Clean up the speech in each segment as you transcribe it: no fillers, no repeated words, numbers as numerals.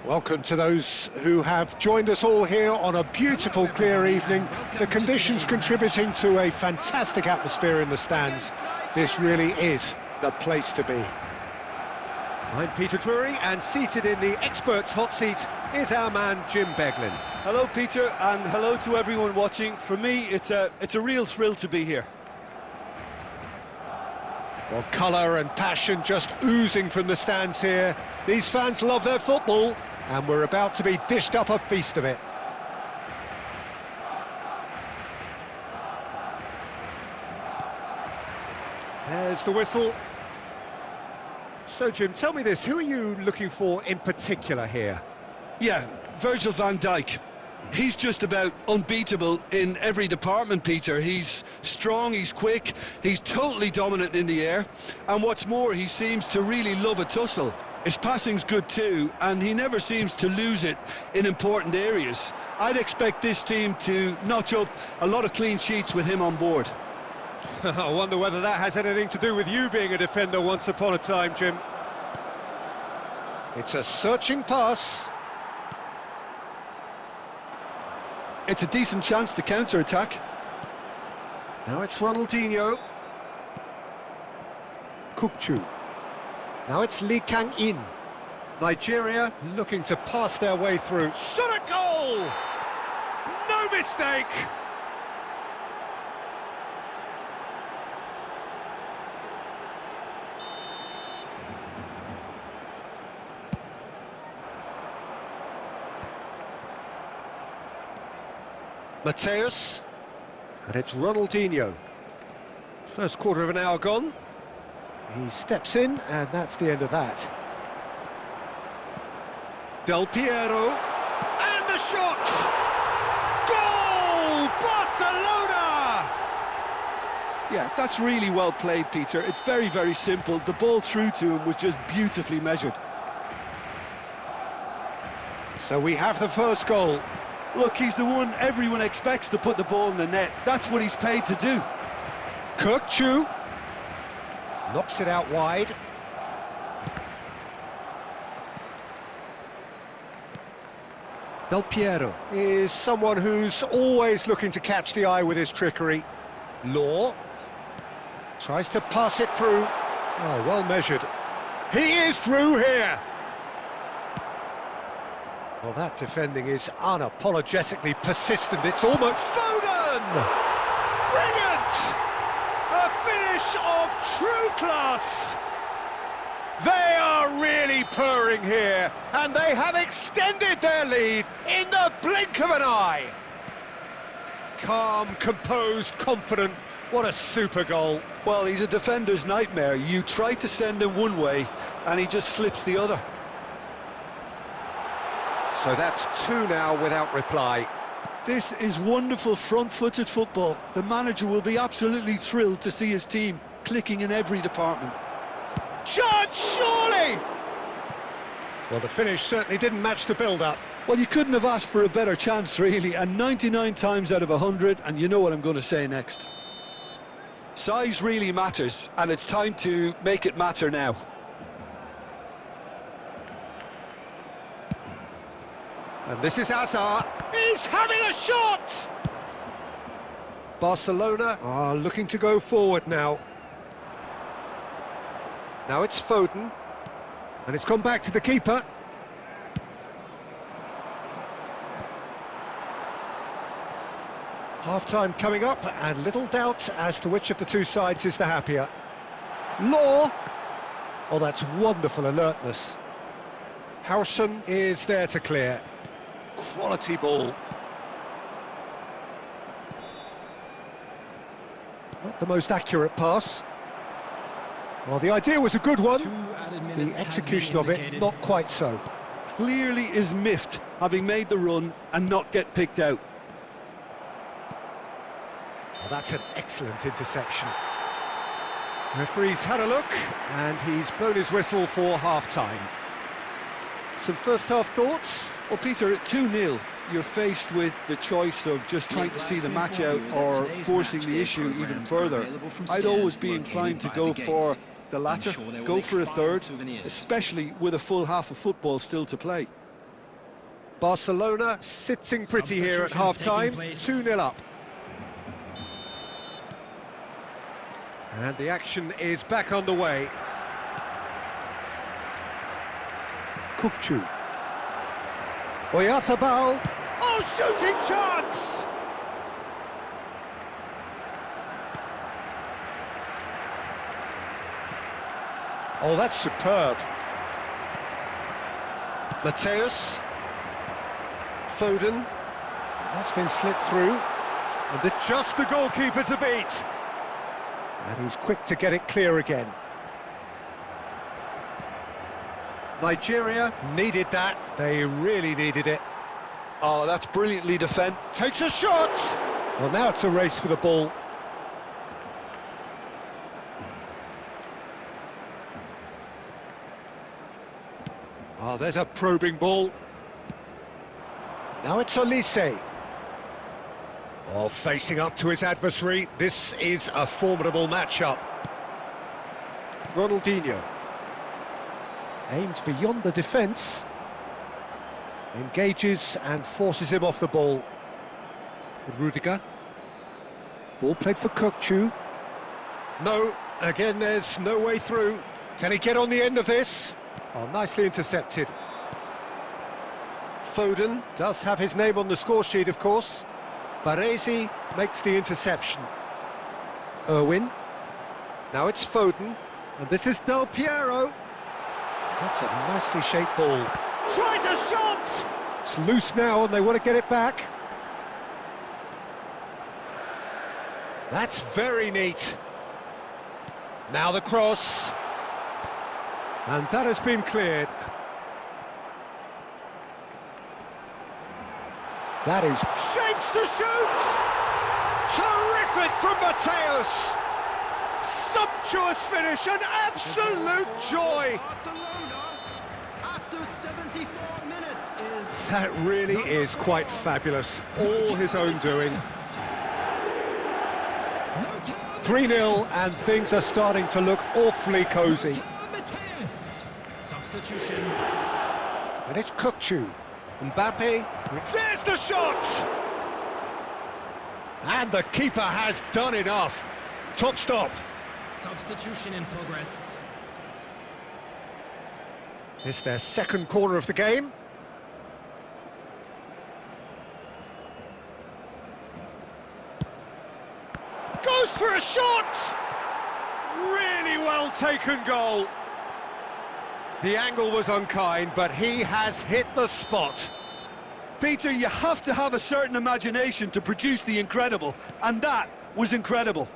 Welcome to those who have joined us all here on a beautiful, clear evening. The conditions contributing to a fantastic atmosphere in the stands. This really is the place to be. I'm Peter Drury, and seated in the experts' hot seat is our man Jim Beglin. Hello, Peter, and hello to everyone watching. For me, it's a real thrill to be here. Well, colour and passion just oozing from the stands here. These fans love their football, and we're about to be dished up a feast of it. There's the whistle. So, Jim, tell me this, who are you looking for in particular here? Yeah, Virgil van Dijk. He's just about unbeatable in every department, Peter. He's strong, he's quick, he's totally dominant in the air, and what's more, he seems to really love a tussle. His passing's good too, and he never seems to lose it in important areas. I'd expect this team to notch up a lot of clean sheets with him on board. I wonder whether that has anything to do with you being a defender once upon a time, Jim. It's a searching pass. It's a decent chance to counter-attack. Now it's Ronaldinho. Kukchu. Now it's Lee Kang-in. Nigeria looking to pass their way through. Shot at goal! No mistake! Mateus, and it's Ronaldinho. First quarter of an hour gone. He steps in, and that's the end of that. Del Piero, and the shot! Goal! Barcelona! Yeah, that's really well played, Peter. It's very, very simple. The ball through to him was just beautifully measured. So we have the first goal. Look, he's the one everyone expects to put the ball in the net. That's what he's paid to do. Kukchu knocks it out wide. Del Piero is someone who's always looking to catch the eye with his trickery. Law tries to pass it through. Oh, well measured. He is through here. Well, that defending is unapologetically persistent. It's almost Foden! Brilliant! A finish of true class! They are really purring here, and they have extended their lead in the blink of an eye. Calm, composed, confident. What a super goal. Well, he's a defender's nightmare. You try to send him one way, and he just slips the other. So that's two now without reply. This is wonderful front-footed football. The manager will be absolutely thrilled to see his team clicking in every department. Chance, surely! Well, the finish certainly didn't match the build-up. Well, you couldn't have asked for a better chance, really, and 99 times out of 100, and you know what I'm going to say next. Size really matters, and it's time to make it matter now. And this is Hazard. He's having a shot! Barcelona are looking to go forward now. Now it's Foden. And it's gone back to the keeper. Half-time coming up, and little doubt as to which of the two sides is the happier. Law! Oh, that's wonderful alertness. Howson is there to clear. Quality ball. Not the most accurate pass. Well, the idea was a good one. The execution of it, not quite so. Clearly is miffed, having made the run and not get picked out. Well, that's an excellent interception. Referee's had a look, and he's blown his whistle for half-time. Some first-half thoughts? Well, Peter, at 2-0, you're faced with the choice of just trying to see the match out or forcing the issue even further. I'd always be inclined to go for the latter, go for a third, especially with a full half of football still to play. Barcelona sitting pretty here at half-time, 2-0 up. And the action is back underway. Kukçu. Oyarzabal. Oh, shooting chance! Oh, that's superb. Mateus. Foden. That's been slipped through. And this just the goalkeeper to beat. And he's quick to get it clear again. Nigeria needed that. They really needed it. Oh, that's brilliantly defended. Takes a shot! Well, now it's a race for the ball. Oh, there's a probing ball. Now it's Olise. Oh, facing up to his adversary. This is a formidable matchup. Ronaldinho. Aimed beyond the defence. Engages and forces him off the ball. Rudiger. Ball played for Kukçu. No, again there's no way through. Can he get on the end of this? Oh, nicely intercepted. Foden does have his name on the score sheet, of course. Baresi makes the interception. Irwin. Now it's Foden. And this is Del Piero. That's a nicely shaped ball. Tries a shot! It's loose now and they want to get it back. That's very neat. Now the cross. And that has been cleared. That is shapes to shoot! Terrific from Mateus! Sumptuous finish, an absolute joy! After 74 minutes That really is quite fabulous, all his own doing. 3-0 and things are starting to look awfully cosy. Substitution. And it's Kukçu. Mbappe, there's the shot! And the keeper has done enough. Top stop. Substitution in progress. It's their second corner of the game. Goes for a shot! Really well taken goal. The angle was unkind, but he has hit the spot. Peter, you have to have a certain imagination to produce the incredible, and that was incredible.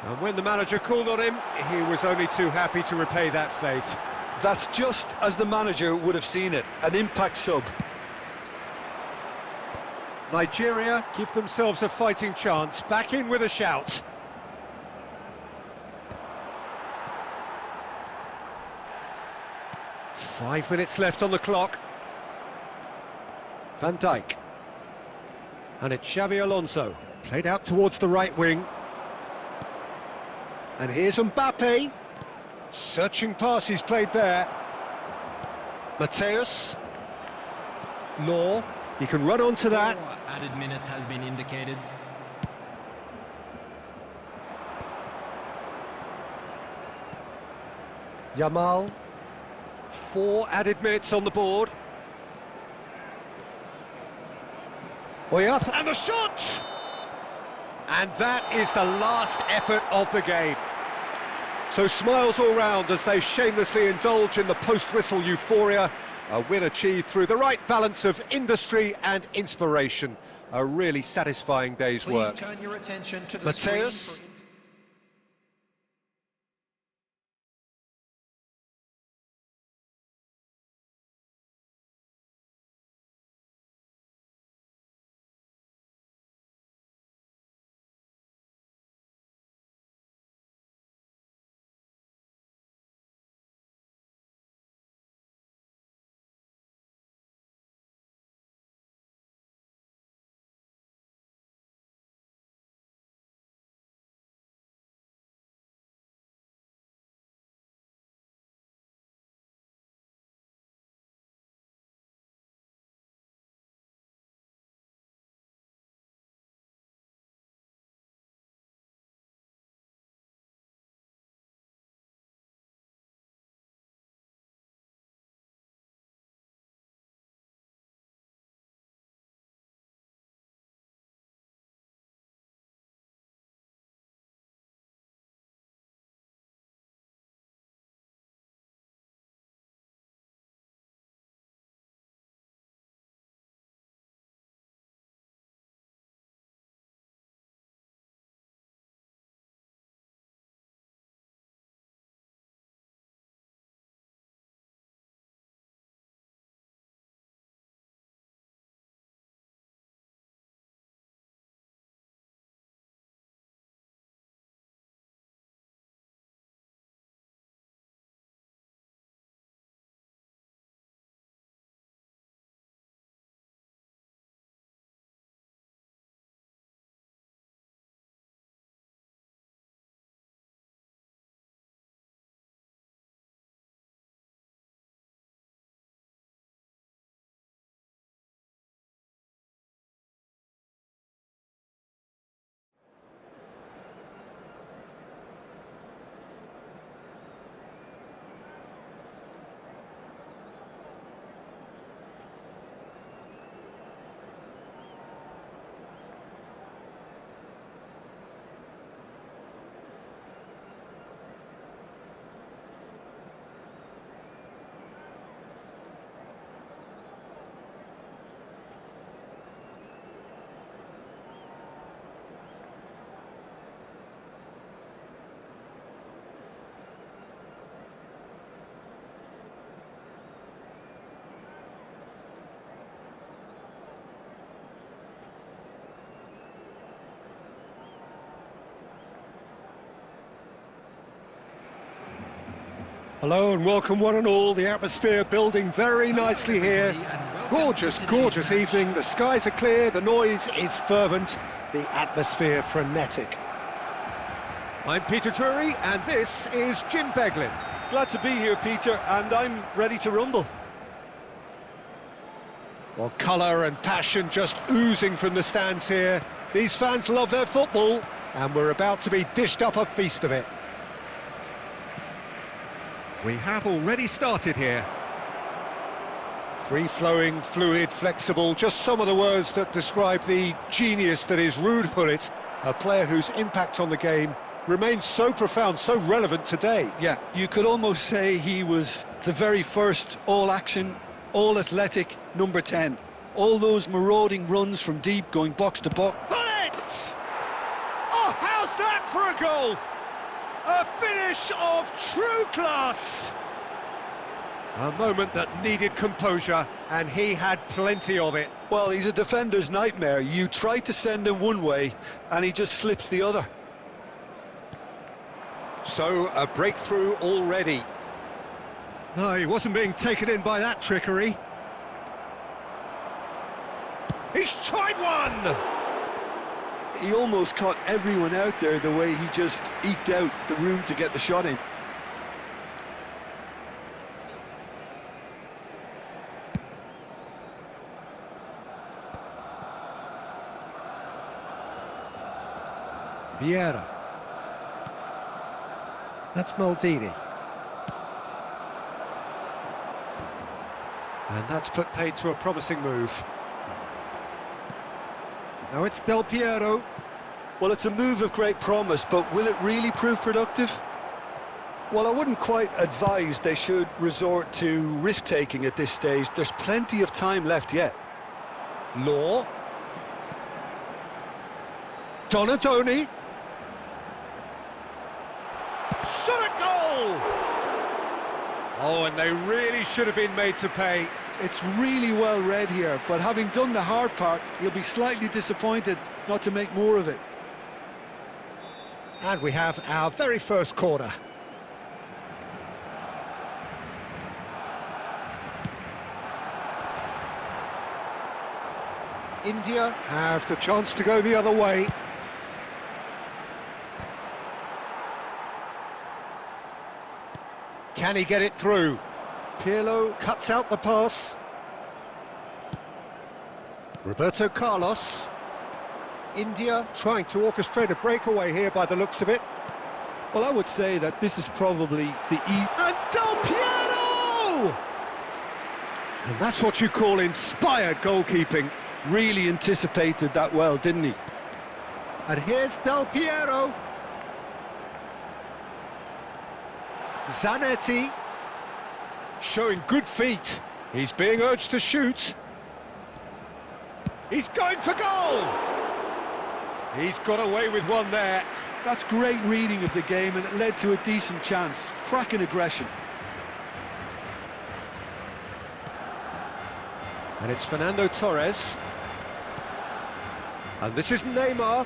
And when the manager called on him, he was only too happy to repay that faith. That's just as the manager would have seen it, an impact sub. Nigeria give themselves a fighting chance, back in with a shout. Five minutes left on the clock. Van Dijk. And it's Xavi Alonso, played out towards the right wing. And here's Mbappe. Searching pass he's played there. Mateus. Law. He can run onto that. Added minutes has been indicated. Yamal. 4 added minutes on the board. Oyath, and the shot! And that is the last effort of the game. So smiles all round as they shamelessly indulge in the post-whistle euphoria. A win achieved through the right balance of industry and inspiration. A really satisfying day's work. Please turn your attention to the Mateus. screen for Hello and welcome one and all. The atmosphere building very nicely here. Gorgeous, gorgeous evening. The skies are clear, the noise is fervent, the atmosphere frenetic. I'm Peter Drury and this is Jim Beglin. Glad to be here, Peter, and I'm ready to rumble. Well, colour and passion just oozing from the stands here. These fans love their football and we're about to be dished up a feast of it. We have already started here. Free-flowing, fluid, flexible, just some of the words that describe the genius that is Ruud Gullit, a player whose impact on the game remains so profound, so relevant today. Yeah, you could almost say he was the very first all-action, all-athletic number 10. All those marauding runs from deep, going box to box. Gullit! Oh, how's that for a goal? A finish of true class! A moment that needed composure, and he had plenty of it. Well, he's a defender's nightmare. You try to send him one way, and he just slips the other. So, a breakthrough already. No, he wasn't being taken in by that trickery. He's tried one! He almost caught everyone out there the way he just eked out the room to get the shot in. Vieira. That's Maldini. And that's put paid to a promising move. Now it's Del Piero. Well, it's a move of great promise, but will it really prove productive? Well, I wouldn't quite advise they should resort to risk-taking at this stage. There's plenty of time left yet. Law. Donadoni. Shot a goal! Oh, and they really should have been made to pay. It's really well read here, but having done the hard part, he'll be slightly disappointed not to make more of it. And we have our very first corner. India have the chance to go the other way. Can he get it through? Pirlo cuts out the pass. Roberto Carlos. India trying to orchestrate a breakaway here by the looks of it. Well, I would say that this is probably the And Del Piero! And that's what you call inspired goalkeeping. really anticipated that well, didn't he? And here's Del Piero. Zanetti. Showing good feet. He's being urged to shoot. He's going for goal! He's got away with one there. That's great reading of the game, and it led to a decent chance. Cracking aggression. And it's Fernando Torres. And this is Neymar.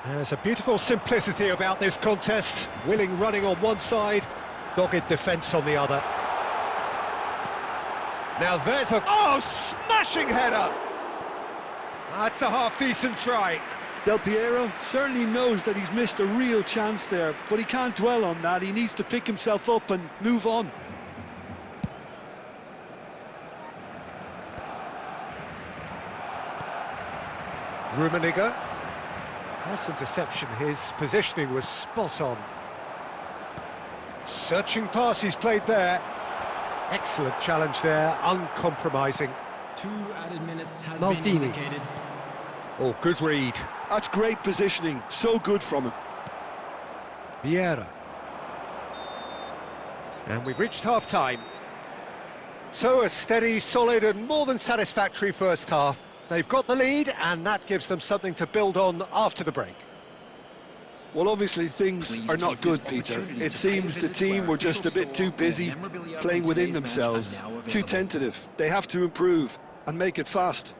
There's a beautiful simplicity about this contest. Willing running on one side, dogged defence on the other. Now there's a... Oh, smashing header! That's a half-decent try. Del Piero certainly knows that he's missed a real chance there, but he can't dwell on that. He needs to pick himself up and move on. Rummenigge. Nice interception, his positioning was spot on. Searching pass he's played there. Excellent challenge there, uncompromising. 2 added minutes has Maldini. been indicated. Oh, good read. That's great positioning, so good from him. Vieira. And we've reached half-time. So a steady, solid and more than satisfactory first half. They've got the lead and that gives them something to build on after the break. Well, obviously things are not good, Peter. It seems the team were just a bit too busy playing within themselves, too tentative. They have to improve and make it fast.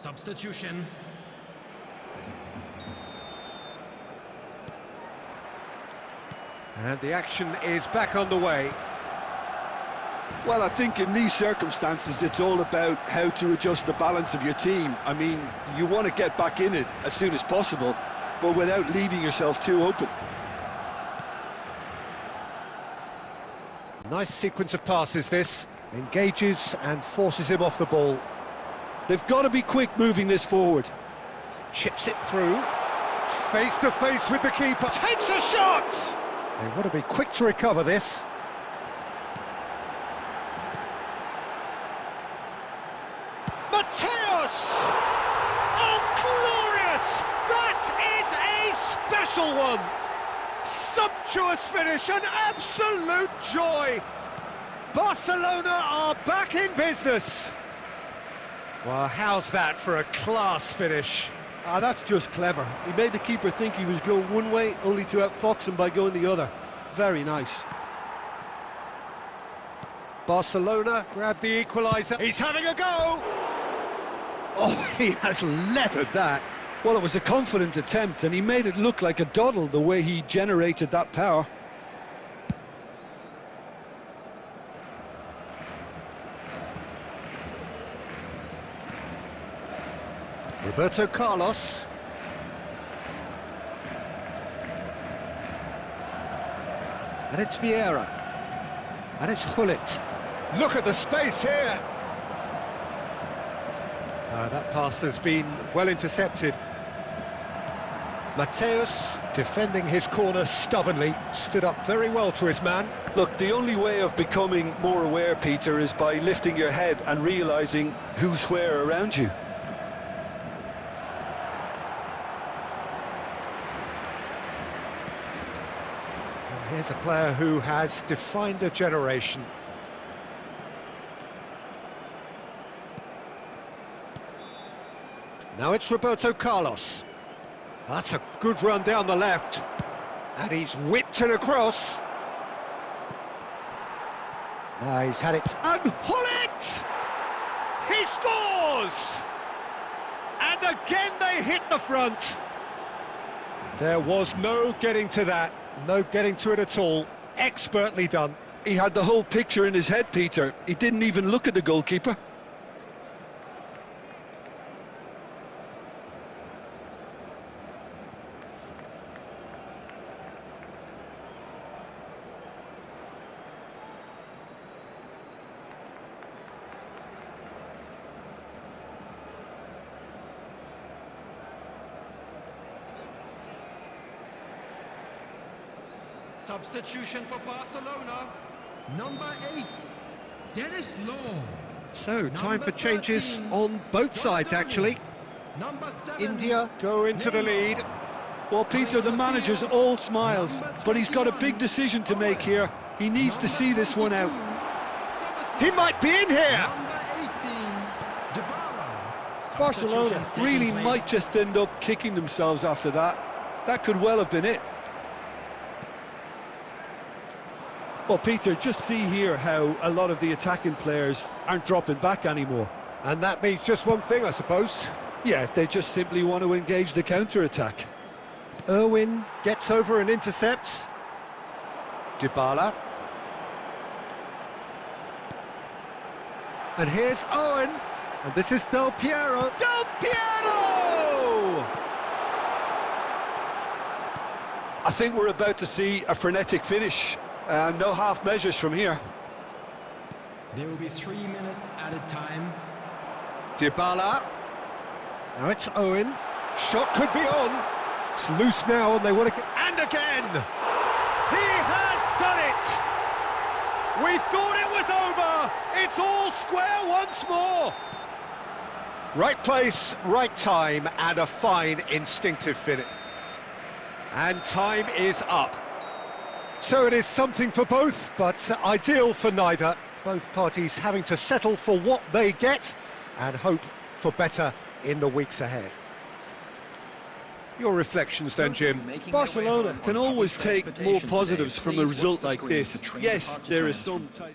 Substitution. And the action is back on the way. Well, I think in these circumstances, it's all about how to adjust the balance of your team. I mean, you want to get back in it as soon as possible, but without leaving yourself too open. Nice sequence of passes, this. Engages and forces him off the ball. They've got to be quick moving this forward. Chips it through. Face to face with the keeper. Takes a shot! They want to be quick to recover this. Mateus! Oh, glorious! That is a special one! Sumptuous finish, an absolute joy! Barcelona are back in business. Well, how's that for a class finish? Ah, that's just clever. He made the keeper think he was going one way, only to outfox him by going the other. Very nice. Barcelona grab the equaliser. He's having a go! Oh, he has leathered that. Well, it was a confident attempt, and he made it look like a doddle the way he generated that power. Roberto Carlos. And it's Vieira. And it's Hullet. Look at the space here. That pass has been well intercepted. Mateus, defending his corner stubbornly, stood up very well to his man. Look, the only way of becoming more aware, Peter, is by lifting your head and realising who's where around you. And here's a player who has defined a generation. Now it's Roberto Carlos. That's a good run down the left. And he's whipped it across. Now he's had it. And Hullet! He scores! And again they hit the front. There was no getting to that. No getting to it at all. Expertly done. He had the whole picture in his head, Peter. He didn't even look at the goalkeeper. Substitution for Barcelona. Number 8, Dennis Law. So, time for changes on both sides, actually. Number 7, India go into the lead. Well, Peter, the manager's all smiles, but he's got a big decision to make here. He needs to see this one out. He might be in here. Number 18, Dybala. Barcelona really might just end up kicking themselves after that. That could well have been it. Well, Peter, just see here how a lot of the attacking players aren't dropping back anymore. And that means just one thing, I suppose. Yeah, they just simply want to engage the counter-attack. Irwin gets over and intercepts. Dybala. And here's Owen. And this is Del Piero. Del Piero! I think we're about to see a frenetic finish. No half measures from here. There will be 3 minutes added time. Dybala. Now it's Owen. Shot could be on. It's loose now and they want to... And again! He has done it! We thought it was over! It's all square once more! Right place, right time, and a fine instinctive finish. And time is up. So it is something for both, but ideal for neither. Both parties having to settle for what they get and hope for better in the weeks ahead. Your reflections then, Jim? Barcelona can always take more positives from a result like this. Yes, there is some type...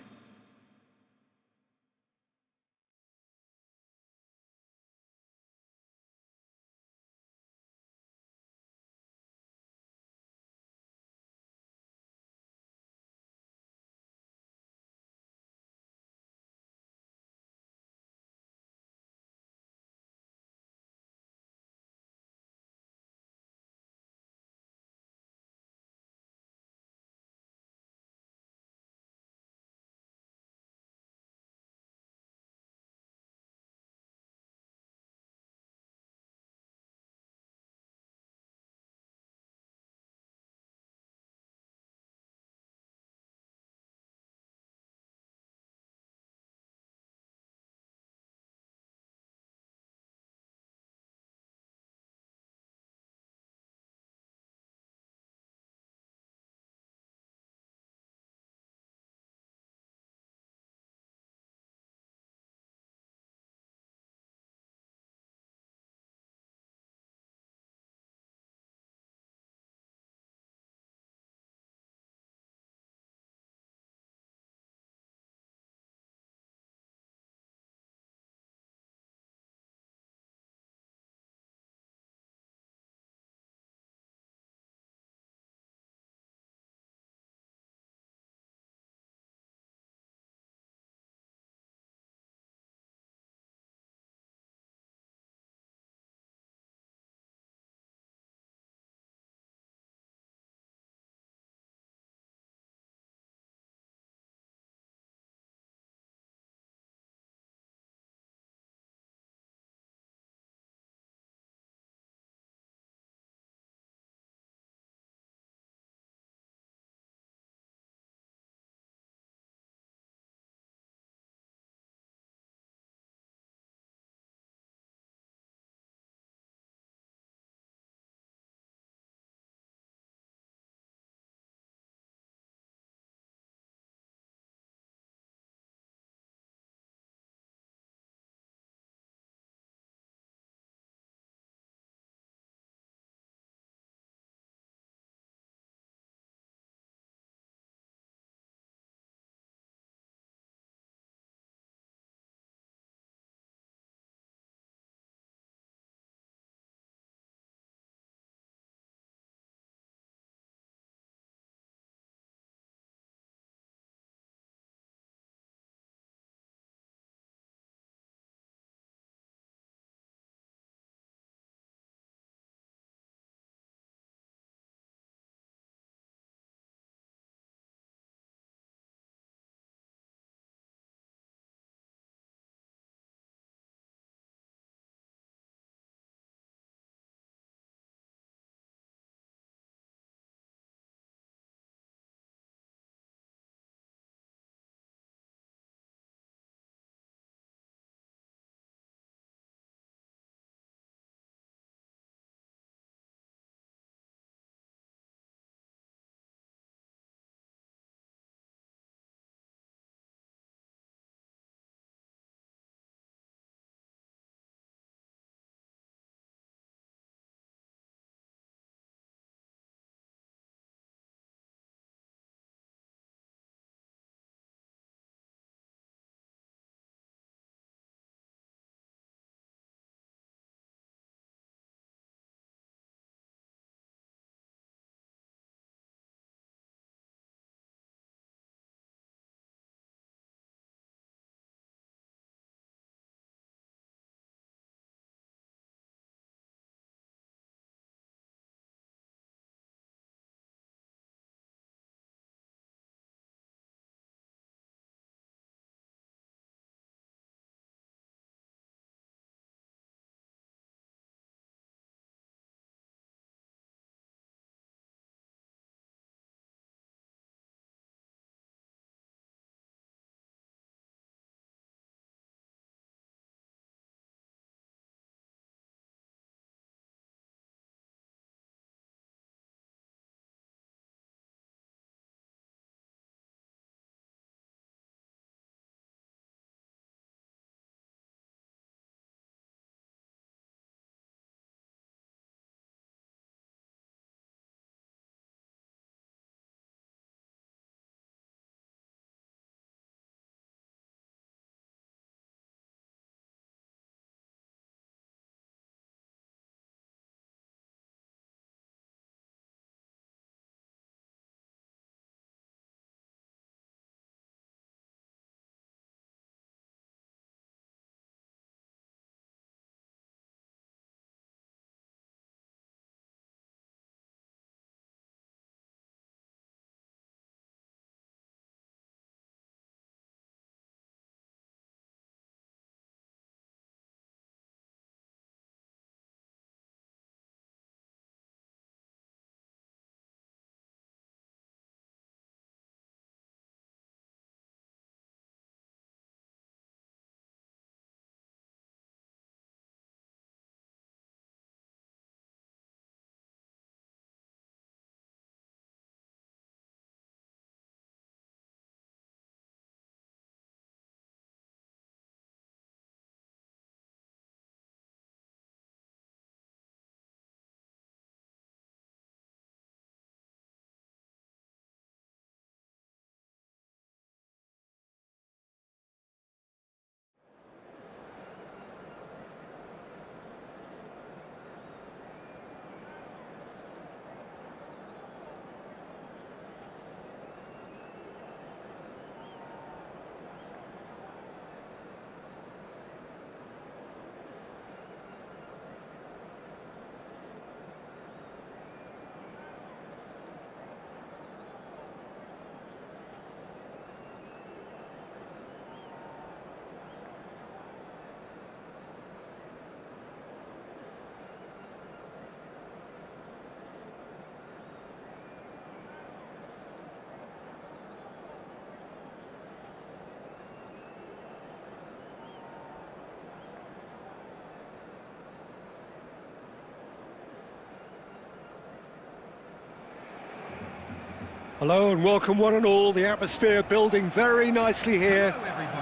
Hello and welcome one and all. The atmosphere building very nicely here.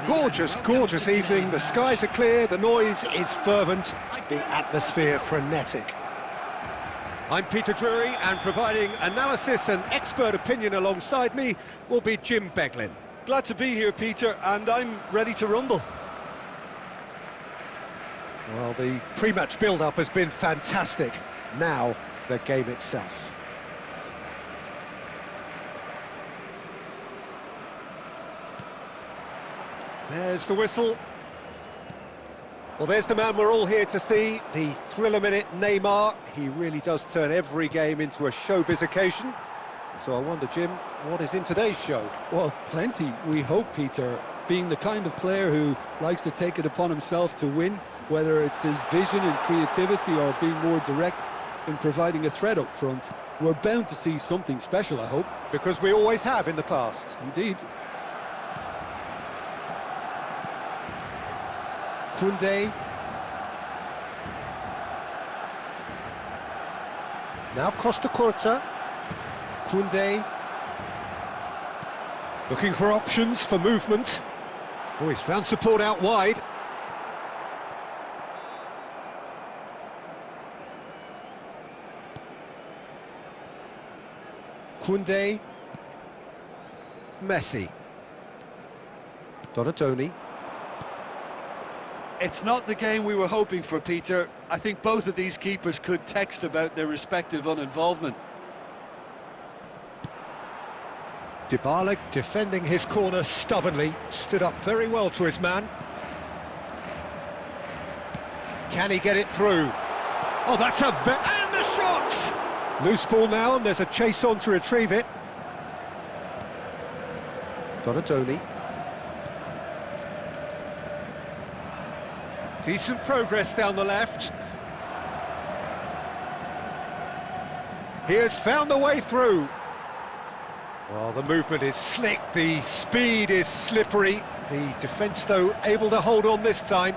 Gorgeous, gorgeous evening. The skies are clear, the noise is fervent, the atmosphere frenetic. I'm Peter Drury, and providing analysis and expert opinion alongside me will be Jim Beglin. Glad to be here, Peter, and I'm ready to rumble. Well, the pre-match build-up has been fantastic. Now, the game itself. There's the whistle. Well, there's the man we're all here to see, the thriller-minute Neymar. He really does turn every game into a showbiz occasion. So I wonder, Jim, what is in today's show? Well, plenty, we hope, Peter. Being the kind of player who likes to take it upon himself to win, whether it's his vision and creativity or being more direct in providing a threat up front, we're bound to see something special, I hope. Because we always have in the past. Indeed. Koundé. Now Costa Curta. Koundé. Looking for options for movement. Oh, he's found support out wide. Koundé. Messi. Donatoni. It's not the game we were hoping for, Peter. I think both of these keepers could text about their respective uninvolvement. Dybala defending his corner stubbornly, stood up very well to his man. Can he get it through? Oh, that's and the shot! Loose ball now, and there's a chase on to retrieve it. Donatoni. Decent progress down the left. He has found the way through. Well, the movement is slick, the speed is slippery. The defence, though, able to hold on this time.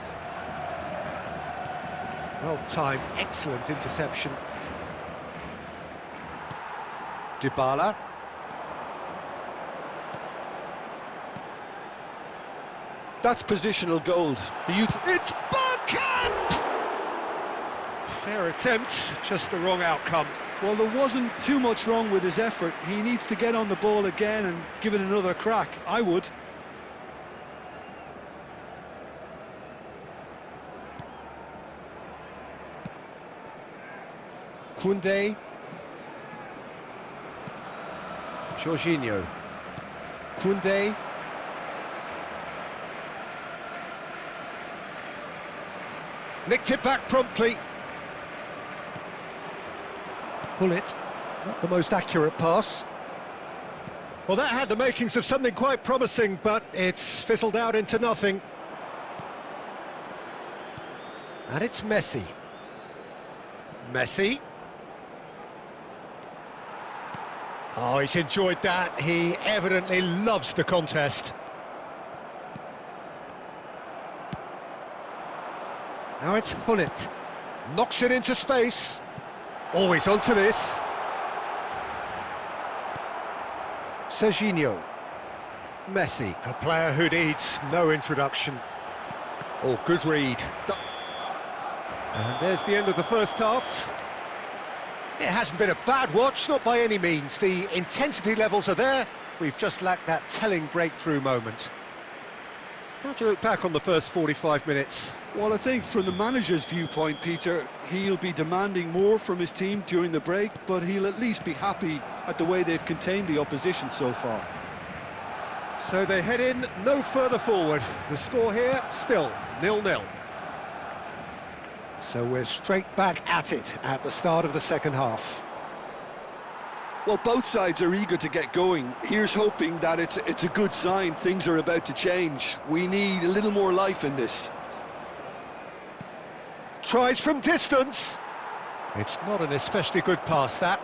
Well timed, excellent interception. Dybala. That's positional gold. It's Bergkamp! Fair attempt, just the wrong outcome. Well, there wasn't too much wrong with his effort. He needs to get on the ball again and give it another crack. I would. Koundé. Jorginho. Koundé. Nicked it back promptly. Bullet, not the most accurate pass. Well, that had the makings of something quite promising, but it's fizzled out into nothing. And it's Messi. Messi. Oh, he's enjoyed that. He evidently loves the contest. Now it's Hullet. Knocks it into space. Always onto this. Jorginho. Messi, a player who needs no introduction. Oh, good read. And there's the end of the first half. It hasn't been a bad watch, not by any means. The intensity levels are there. We've just lacked that telling breakthrough moment. How do you look back on the first 45 minutes? Well, I think from the manager's viewpoint, Peter, he'll be demanding more from his team during the break, but he'll at least be happy at the way they've contained the opposition so far. So they head in no further forward. The score here, still 0-0. So we're straight back at it at the start of the second half. Well, both sides are eager to get going. Here's hoping that it's a good sign. Things are about to change. We need a little more life in this. Tries from distance. It's not an especially good pass, that.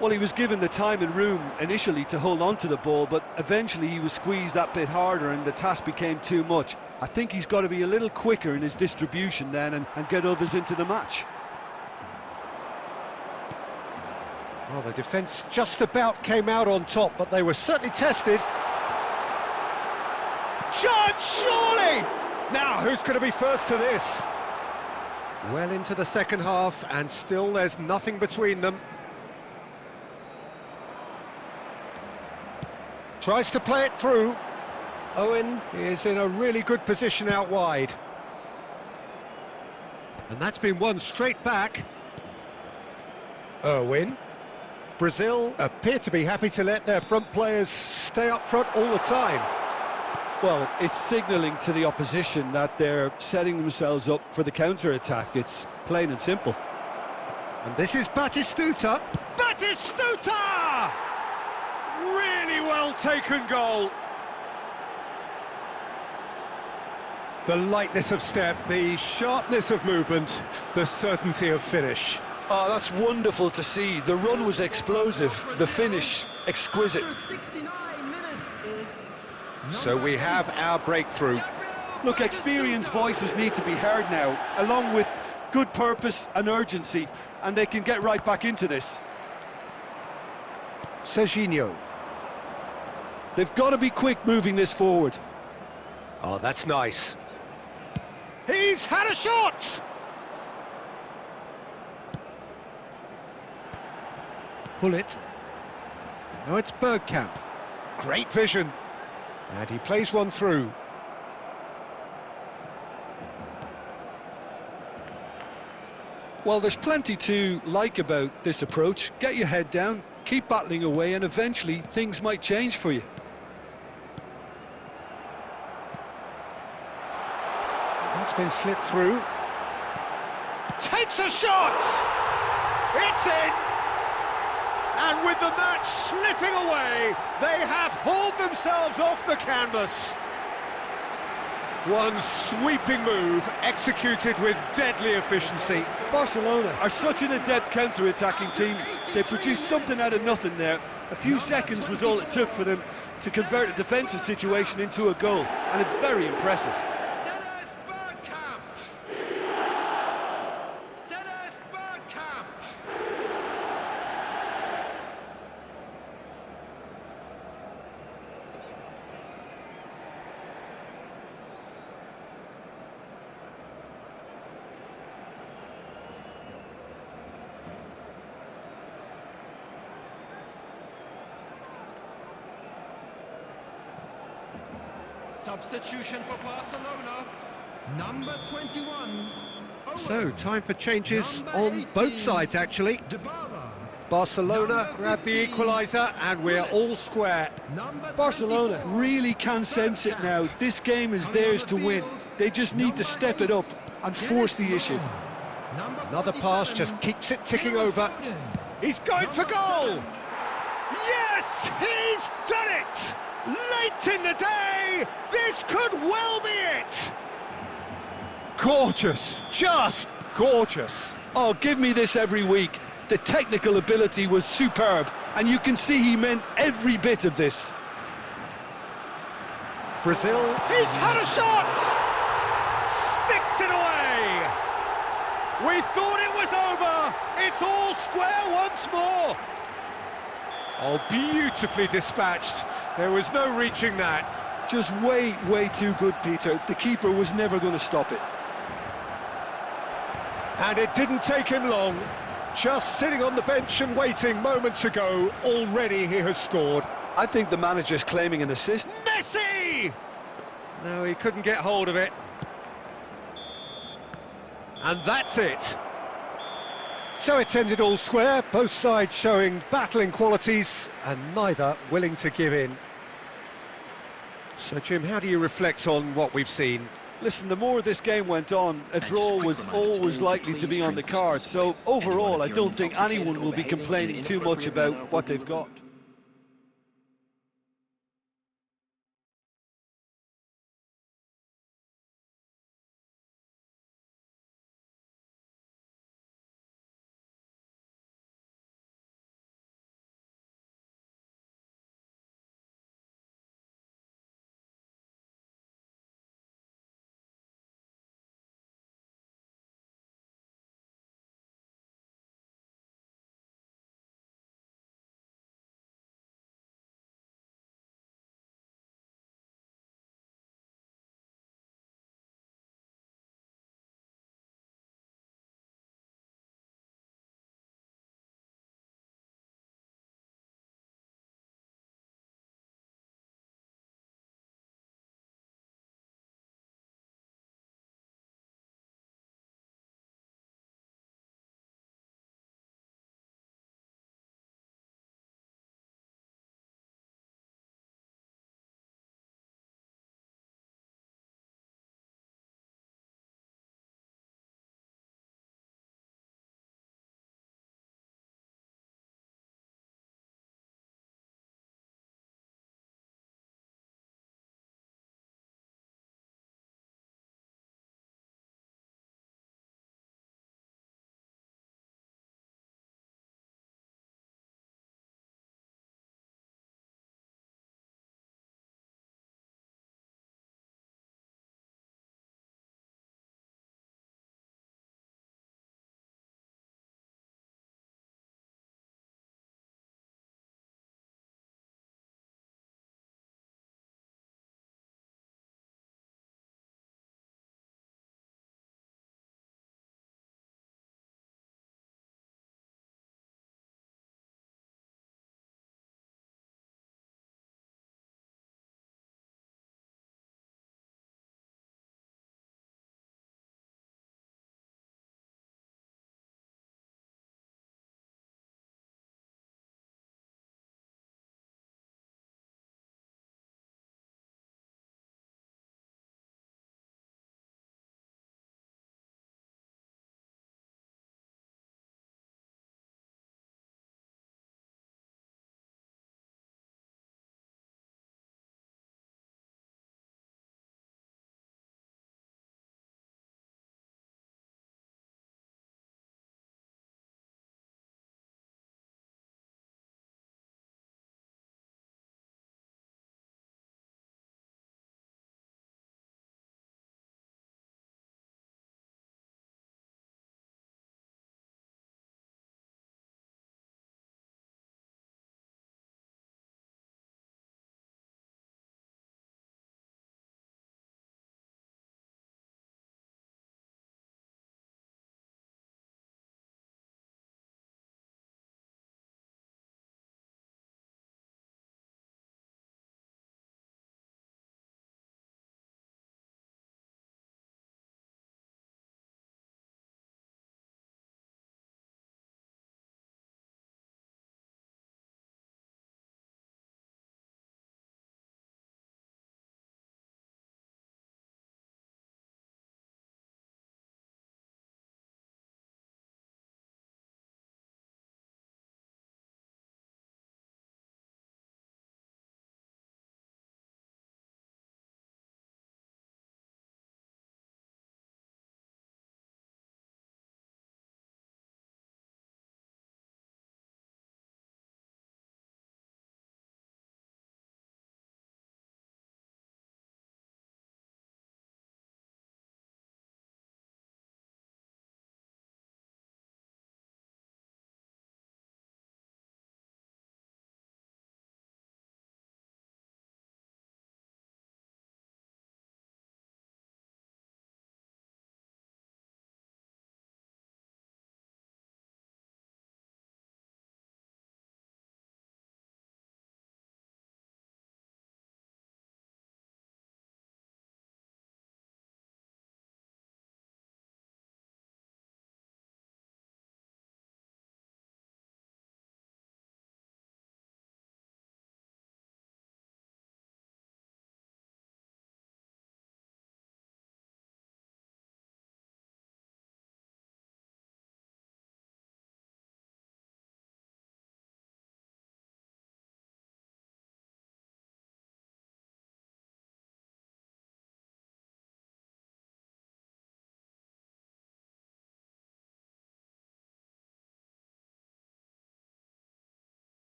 Well, he was given the time and room initially to hold on to the ball, but eventually he was squeezed that bit harder and the task became too much. I think he's got to be a little quicker in his distribution then and get others into the match. Well, the defence just about came out on top, but they were certainly tested. Chance, surely! Now, who's going to be first to this? Well into the second half, and still there's nothing between them. Tries to play it through. Owen is in a really good position out wide. And that's been won straight back. Irwin. Brazil appear to be happy to let their front players stay up front all the time. Well, it's signalling to the opposition that they're setting themselves up for the counter-attack. It's plain and simple. And this is Batistuta. Batistuta! Really well taken goal. The lightness of step, the sharpness of movement, the certainty of finish. Oh, that's wonderful to see. The run was explosive, the finish exquisite. So we have our breakthrough. Look, experienced voices need to be heard now, along with good purpose and urgency, and they can get right back into this. Serginho. They've got to be quick moving this forward. Oh, that's nice. He's had a shot! Pull it. Now it's Bergkamp. Great vision. And he plays one through. Well, there's plenty to like about this approach. Get your head down, keep battling away, and eventually things might change for you. That's been slipped through. Takes a shot! It's in! And with the match slipping away, they have hauled themselves off the canvas. One sweeping move, executed with deadly efficiency. Barcelona are such an adept counter-attacking team. They produced something out of nothing there. A few seconds was all it took for them to convert a defensive situation into a goal, and it's very impressive. Substitution for Barcelona, number 21. So, time for changes on both sides, actually. Barcelona grabbed the equaliser, and we're all square. Barcelona really can sense it now. This game is theirs to win. They just need to step it up and force the issue. Another pass just keeps it ticking over. He's going for goal! Yes, he's done it! Late in the day, this could well be it! Gorgeous, just gorgeous. Oh, give me this every week. The technical ability was superb, and you can see he meant every bit of this. Brazil, he's had a shot! Sticks it away! We thought it was over! It's all square once more! Oh, beautifully dispatched. There was no reaching that. Just way, way too good, Peter. The keeper was never going to stop it. And it didn't take him long. Just sitting on the bench and waiting moments ago, already he has scored. I think the manager's claiming an assist. Messi! No, he couldn't get hold of it. And that's it. So it's ended all square, both sides showing battling qualities and neither willing to give in. So, Jim, how do you reflect on what we've seen? Listen, the more this game went on, a draw was always likely to be on the cards. So overall, I don't think anyone will be complaining too much about what they've got.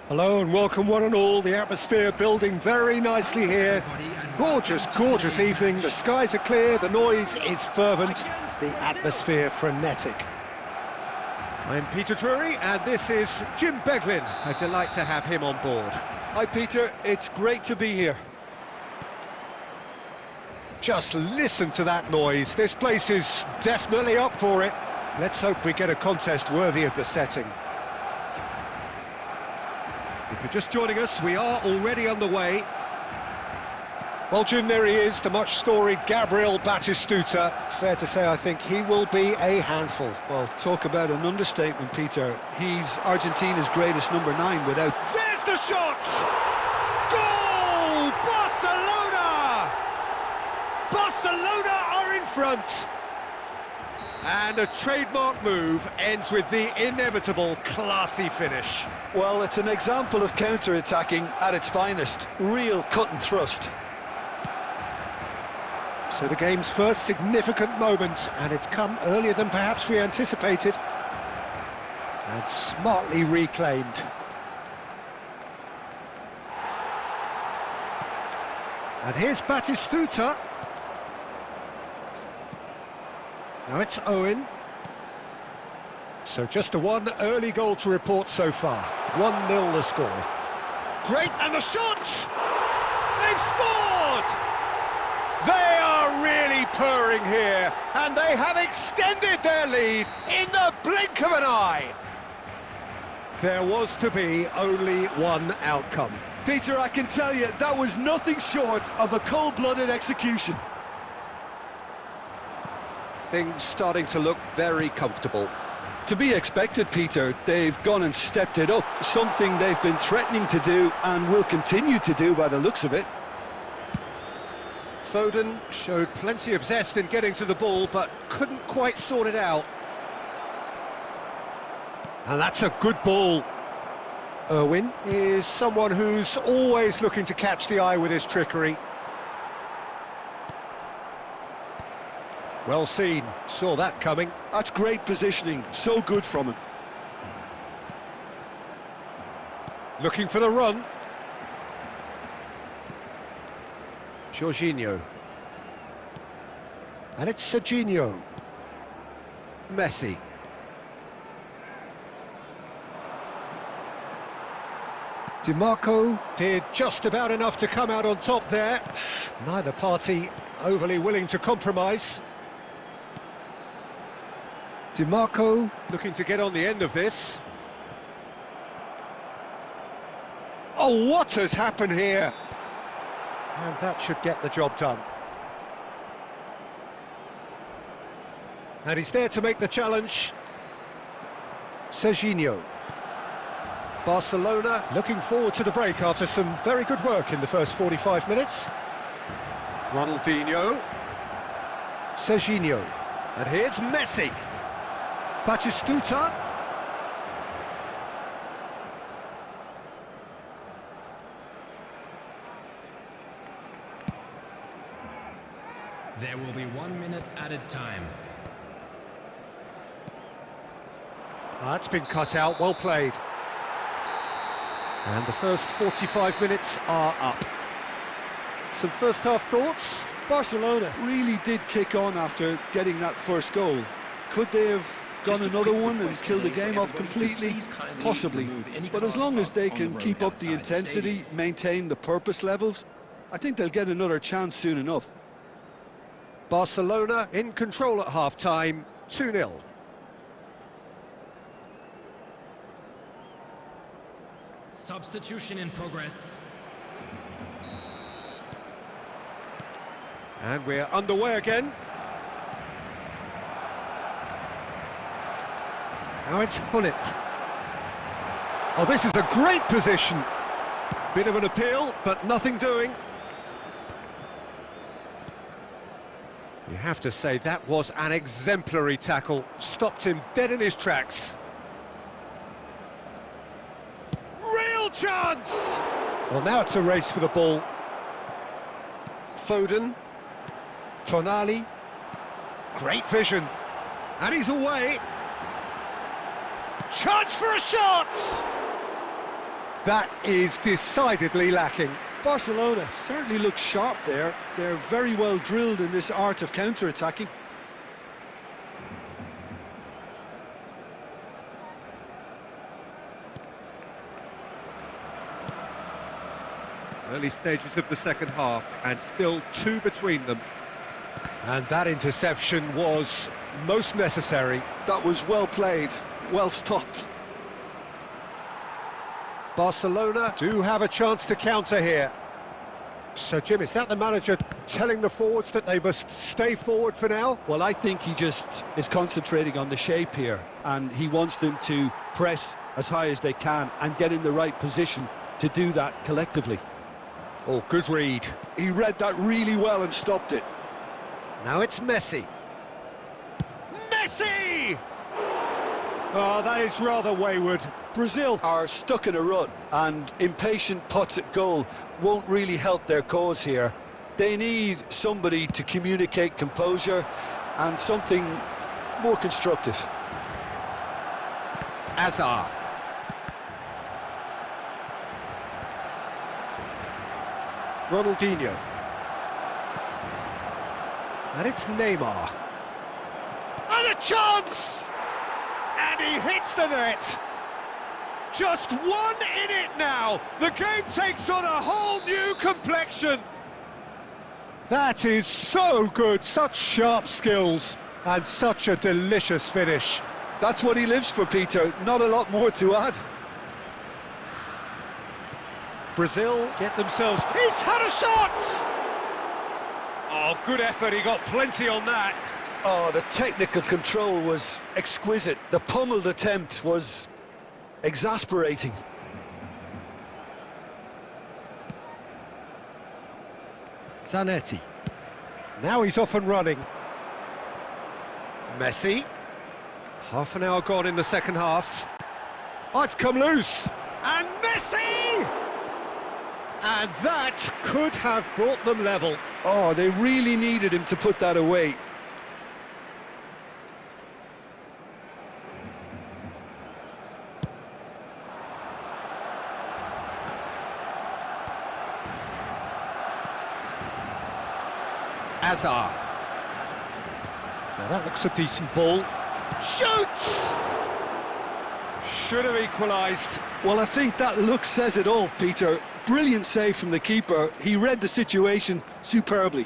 Hello and welcome one and all. The atmosphere building very nicely here. Gorgeous, gorgeous evening. The skies are clear, the noise is fervent, the atmosphere frenetic. I'm Peter Drury and this is Jim Beglin. A delight to have him on board. Hi Peter, it's great to be here. Just listen to that noise. This place is definitely up for it. Let's hope we get a contest worthy of the setting. If you're just joining us, we are already underway. Well, Jim, there he is, the much-storied Gabriel Batistuta. Fair to say, I think he will be a handful. Well, talk about an understatement, Peter. He's Argentina's greatest number 9 without... There's the shot! Goal! Barcelona! Barcelona are in front! And a trademark move ends with the inevitable classy finish. Well, it's an example of counter-attacking at its finest. Real cut and thrust. So the game's first significant moment, and it's come earlier than perhaps we anticipated. And smartly reclaimed. And here's Batistuta. Now it's Owen. So just a one early goal to report so far. 1-0 the score. Great, and the shot! They've scored! They are really purring here, and they have extended their lead in the blink of an eye. There was to be only one outcome. Peter, I can tell you, that was nothing short of a cold-blooded execution. Things starting to look very comfortable. To be expected, Peter. They've gone and stepped it up, something they've been threatening to do and will continue to do by the looks of it. Foden showed plenty of zest in getting to the ball, but couldn't quite sort it out. And that's a good ball. Irwin is someone who's always looking to catch the eye with his trickery. Well seen, saw that coming. That's great positioning, so good from him. Looking for the run. Jorginho. And it's Serginho. Messi. DiMarco did just about enough to come out on top there. Neither party overly willing to compromise. DiMarco looking to get on the end of this. Oh, what has happened here? And that should get the job done. And he's there to make the challenge. Serginho. Barcelona looking forward to the break after some very good work in the first 45 minutes. Ronaldinho. Serginho. And here's Messi. Batistuta. There will be 1 minute added time. That's been cut out, well played. And the first 45 minutes are up. Some first half thoughts? Barcelona really did kick on after getting that first goal. Could they have gone another one and killed the game off completely? Possibly. But as long as they can keep up the intensity, maintain the purpose levels, I think they'll get another chance soon enough. Barcelona in control at half-time, 2-0. Substitution in progress. And we're underway again. Now it's Hunnit. Oh, this is a great position. Bit of an appeal, but nothing doing. You have to say that was an exemplary tackle. Stopped him dead in his tracks. Real chance! Well, now it's a race for the ball. Foden. Tonali. Great vision. And he's away. Chance for a shot! That is decidedly lacking. Barcelona certainly look sharp there. They're very well drilled in this art of counter-attacking. Early stages of the second half, and still 2 between them. And that interception was most necessary. That was well played, well stopped. Barcelona do have a chance to counter here. So, Jim, is that the manager telling the forwards that they must stay forward for now? Well, I think he just is concentrating on the shape here, and he wants them to press as high as they can and get in the right position to do that collectively. Oh, good read. He read that really well and stopped it. Now it's Messi. Messi! Oh, that is rather wayward. Brazil are stuck in a rut, and impatient pots at goal won't really help their cause here. They need somebody to communicate composure and something more constructive. Azar. Ronaldinho. And it's Neymar. And a chance! And he hits the net. Just one in it now. The game takes on a whole new complexion. That is so good. Such sharp skills and such a delicious finish. That's what he lives for, Peter. Not a lot more to add. Brazil get themselves... He's had a shot! Oh, good effort. He got plenty on that. Oh, the technical control was exquisite. The pummeled attempt was exasperating. Zanetti. Now he's off and running. Messi. Half an hour gone in the second half. Oh, it's come loose. And Messi! And that could have brought them level. Oh, they really needed him to put that away. Azar. Now that looks a decent ball. Shoots! Should have equalised. Well, I think that look says it all, Peter. Brilliant save from the keeper. He read the situation superbly.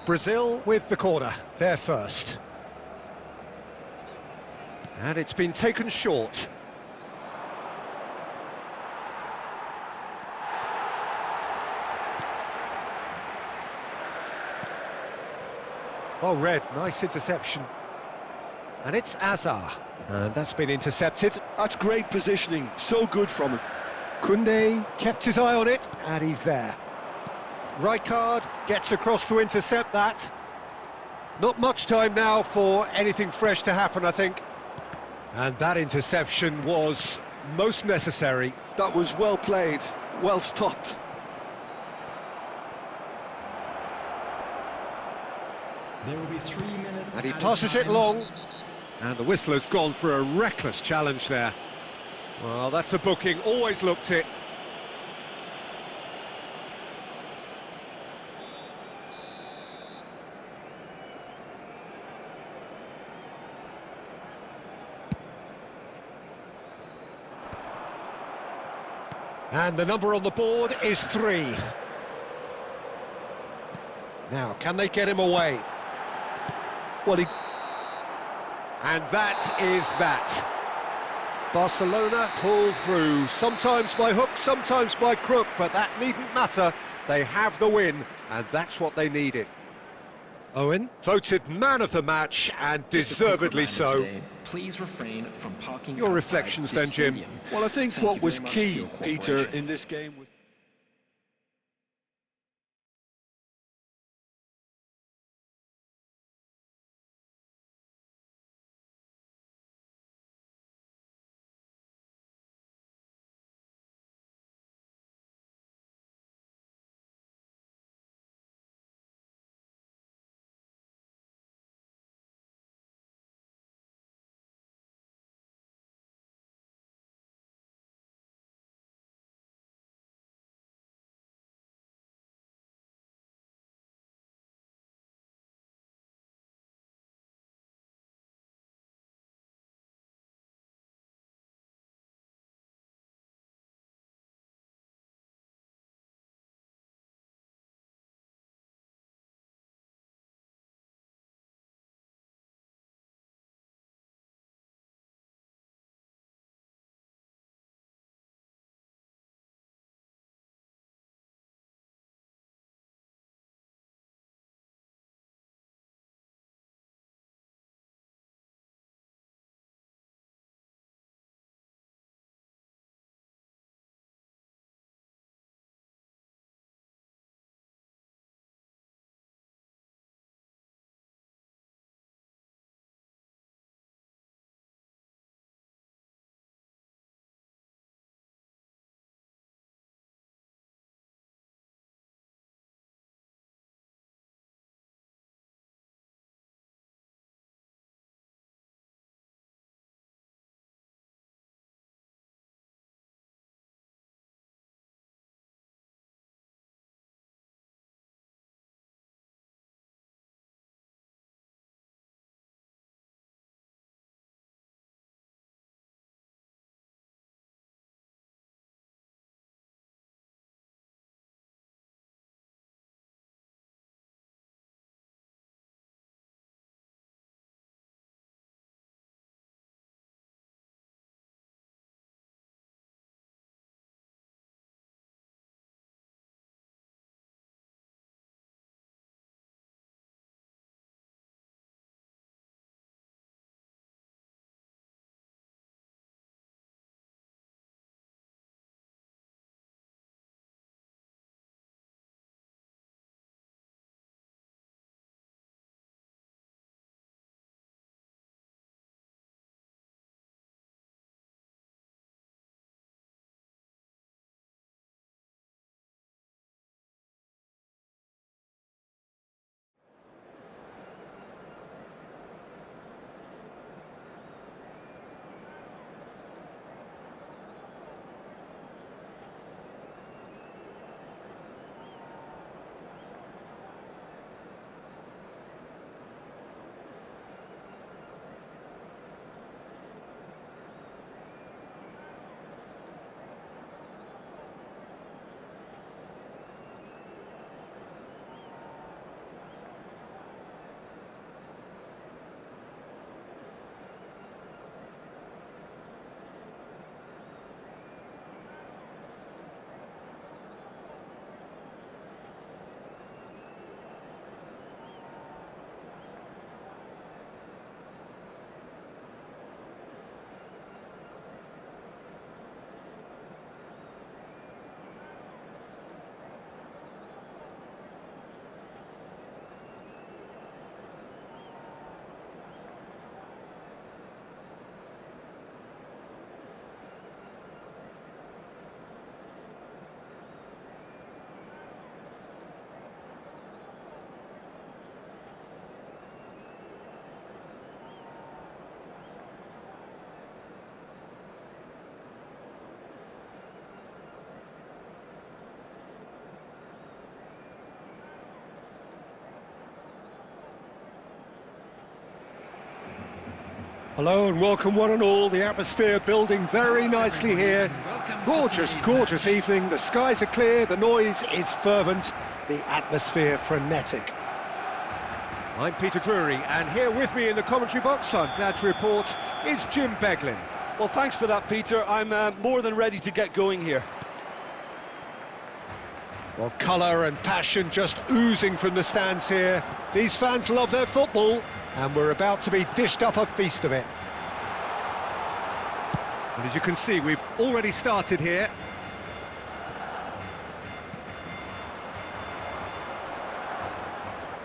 Brazil with the corner, they're first. And it's been taken short. Oh, Red, nice interception. And it's Azar. And that's been intercepted. That's great positioning. So good from him. Koundé kept his eye on it, and he's there. Rijkaard gets across to intercept that. Not much time now for anything fresh to happen, I think. And that interception was most necessary. That was well played, well stopped. There will be 3 minutes. And he passes it long. And the whistler's gone for a reckless challenge there. Well, that's a booking, always looked it. And the number on the board is 3. Now, can they get him away? Well, And that is that. Barcelona pull through, sometimes by hook, sometimes by crook, but that needn't matter. They have the win, and that's what they needed. Owen, voted man of the match, and deservedly so. Please refrain from parking. Your reflections then, Jim? Well, I think what was key, Peter, in this game was... Hello and welcome one and all. The atmosphere building very nicely here. Gorgeous, gorgeous evening. The skies are clear, the noise is fervent, the atmosphere frenetic. I'm Peter Drury, and here with me in the commentary box, I'm glad to report, is Jim Beglin. Well, thanks for that, Peter. I'm more than ready to get going here. Well, colour and passion just oozing from the stands here. These fans love their football, and we're about to be dished up a feast of it. And as you can see, we've already started here.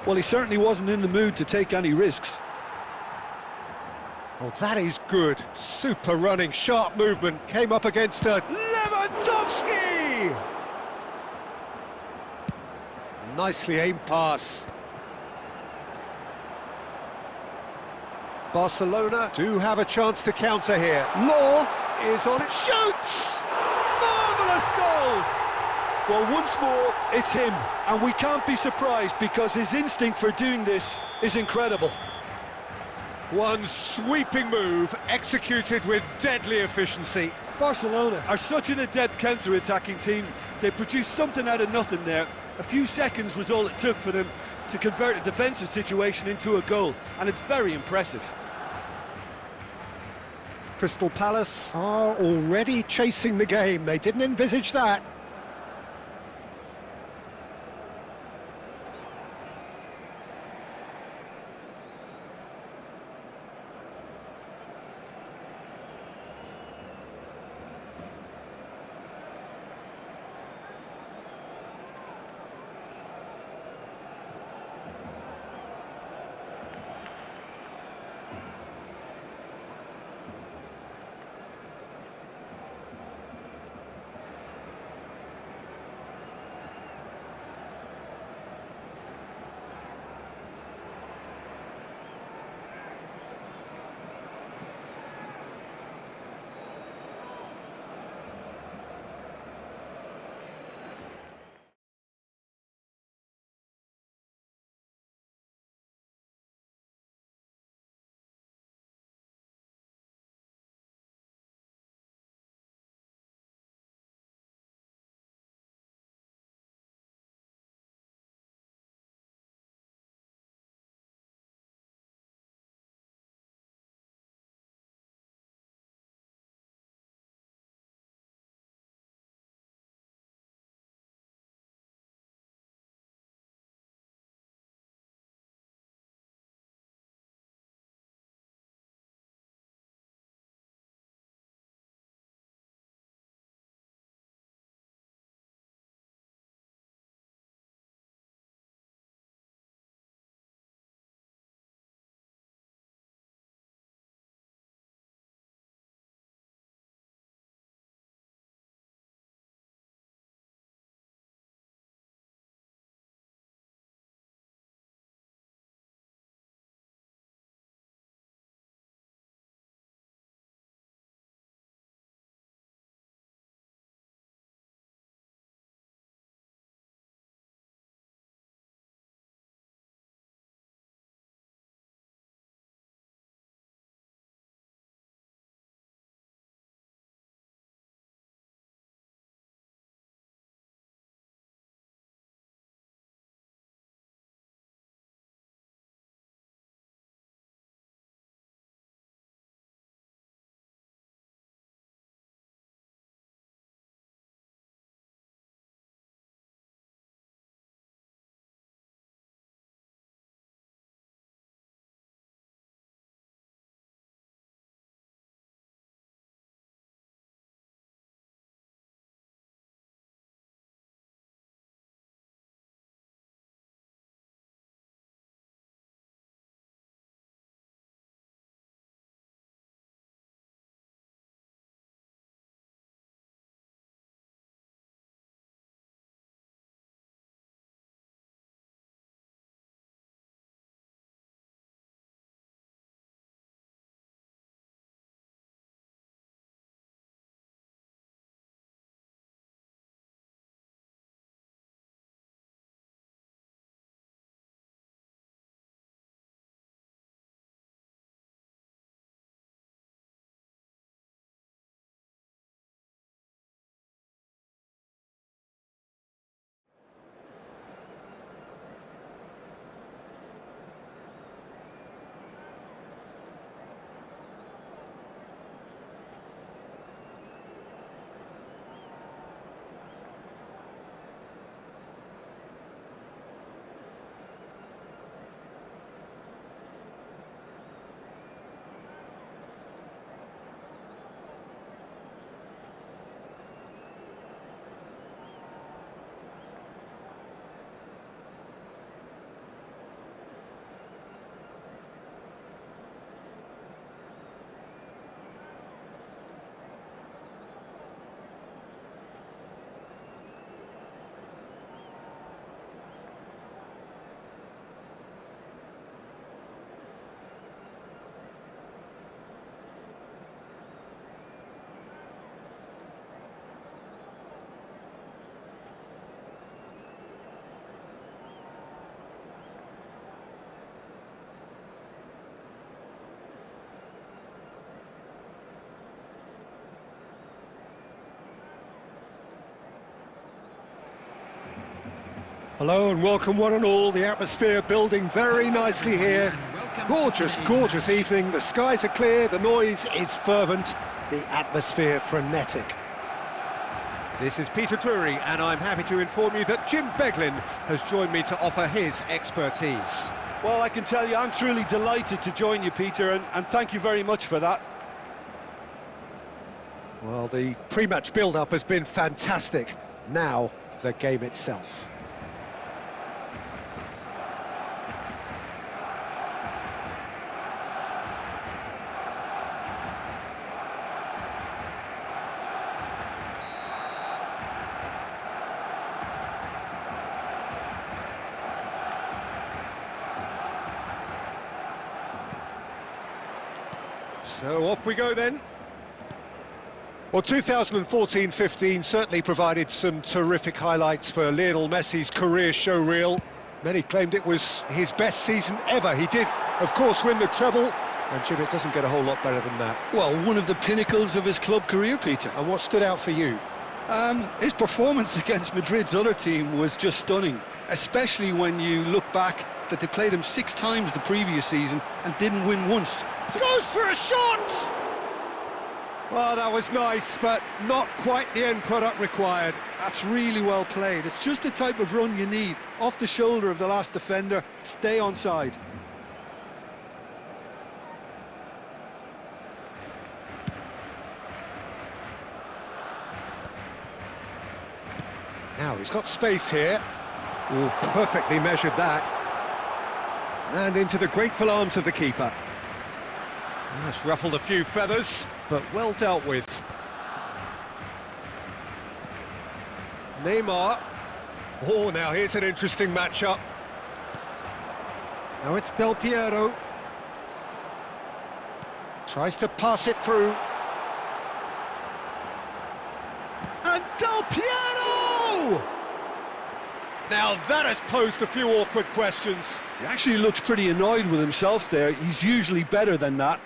Well, he certainly wasn't in the mood to take any risks. Oh, that is good. Super running, sharp movement. Came up against a Lewandowski! Nicely aimed pass. Barcelona do have a chance to counter here. Law is on it. Shoots! Marvellous goal! Well, once more, it's him. And we can't be surprised because his instinct for doing this is incredible. One sweeping move, executed with deadly efficiency. Barcelona are such an adept counter-attacking team. They produced something out of nothing there. A few seconds was all it took for them to convert a defensive situation into a goal, and it's very impressive. Crystal Palace are already chasing the game. They didn't envisage that. Hello and welcome one and all. The atmosphere building very nicely here. Gorgeous, gorgeous evening. The skies are clear, the noise is fervent, the atmosphere frenetic. This is Peter Drury, and I'm happy to inform you that Jim Beglin has joined me to offer his expertise. Well, I can tell you I'm truly delighted to join you, Peter, and thank you very much for that. Well, the pre-match build-up has been fantastic. Now, the game itself. So off we go then. Well, 2014-15 certainly provided some terrific highlights for Lionel Messi's career showreel. Many claimed it was his best season ever. He did, of course, win the treble, and Jim, it doesn't get a whole lot better than that. Well, one of the pinnacles of his club career, Peter. And what stood out for you? His performance against Madrid's other team was just stunning, especially when you look back that they played him 6 times the previous season and didn't win once. Goes for a shot! Well, that was nice, but not quite the end product required. That's really well played. It's just the type of run you need. Off the shoulder of the last defender, stay onside. Now, he's got space here. Oh, perfectly measured that. And into the grateful arms of the keeper. That's ruffled a few feathers, but well dealt with. Neymar. Oh, now here's an interesting matchup. Now it's Del Piero. Tries to pass it through. And Del Piero! Now that has posed a few awkward questions. He actually looks pretty annoyed with himself there. He's usually better than that.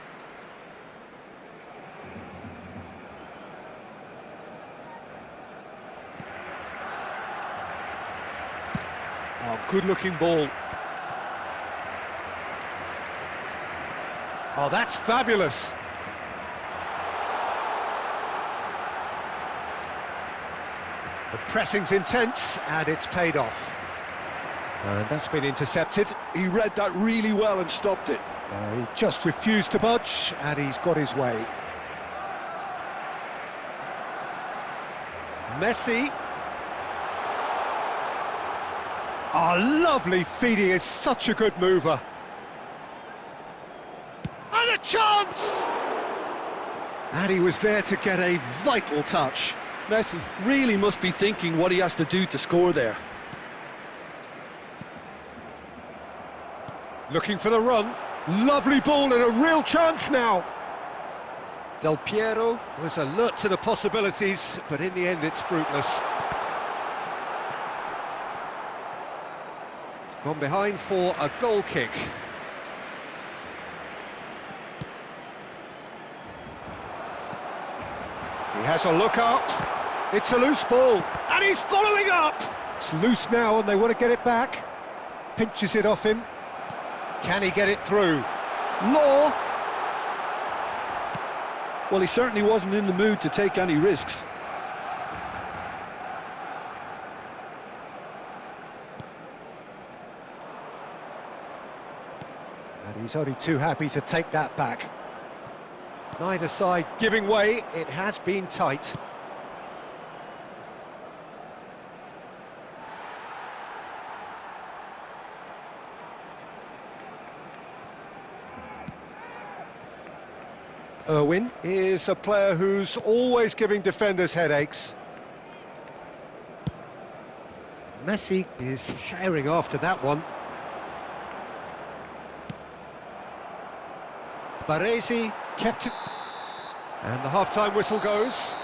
Oh, good-looking ball. Oh, that's fabulous. The pressing's intense, and it's paid off. And that's been intercepted. He read that really well and stopped it. He just refused to budge, and he's got his way. Messi. Oh, lovely feed. He is such a good mover. And a chance! And he was there to get a vital touch. Messi really must be thinking what he has to do to score there. Looking for the run. Lovely ball and a real chance now. Del Piero was alert to the possibilities, but in the end it's fruitless. It's gone behind for a goal kick. He has a look up. It's a loose ball, and he's following up. It's loose now, and they want to get it back. Pinches it off him. Can he get it through? Law. Well, he certainly wasn't in the mood to take any risks. And he's only too happy to take that back. Neither side giving way. It has been tight. Irwin is a player who's always giving defenders headaches. Messi is herring after that one. Baresi kept it. And the half-time whistle goes.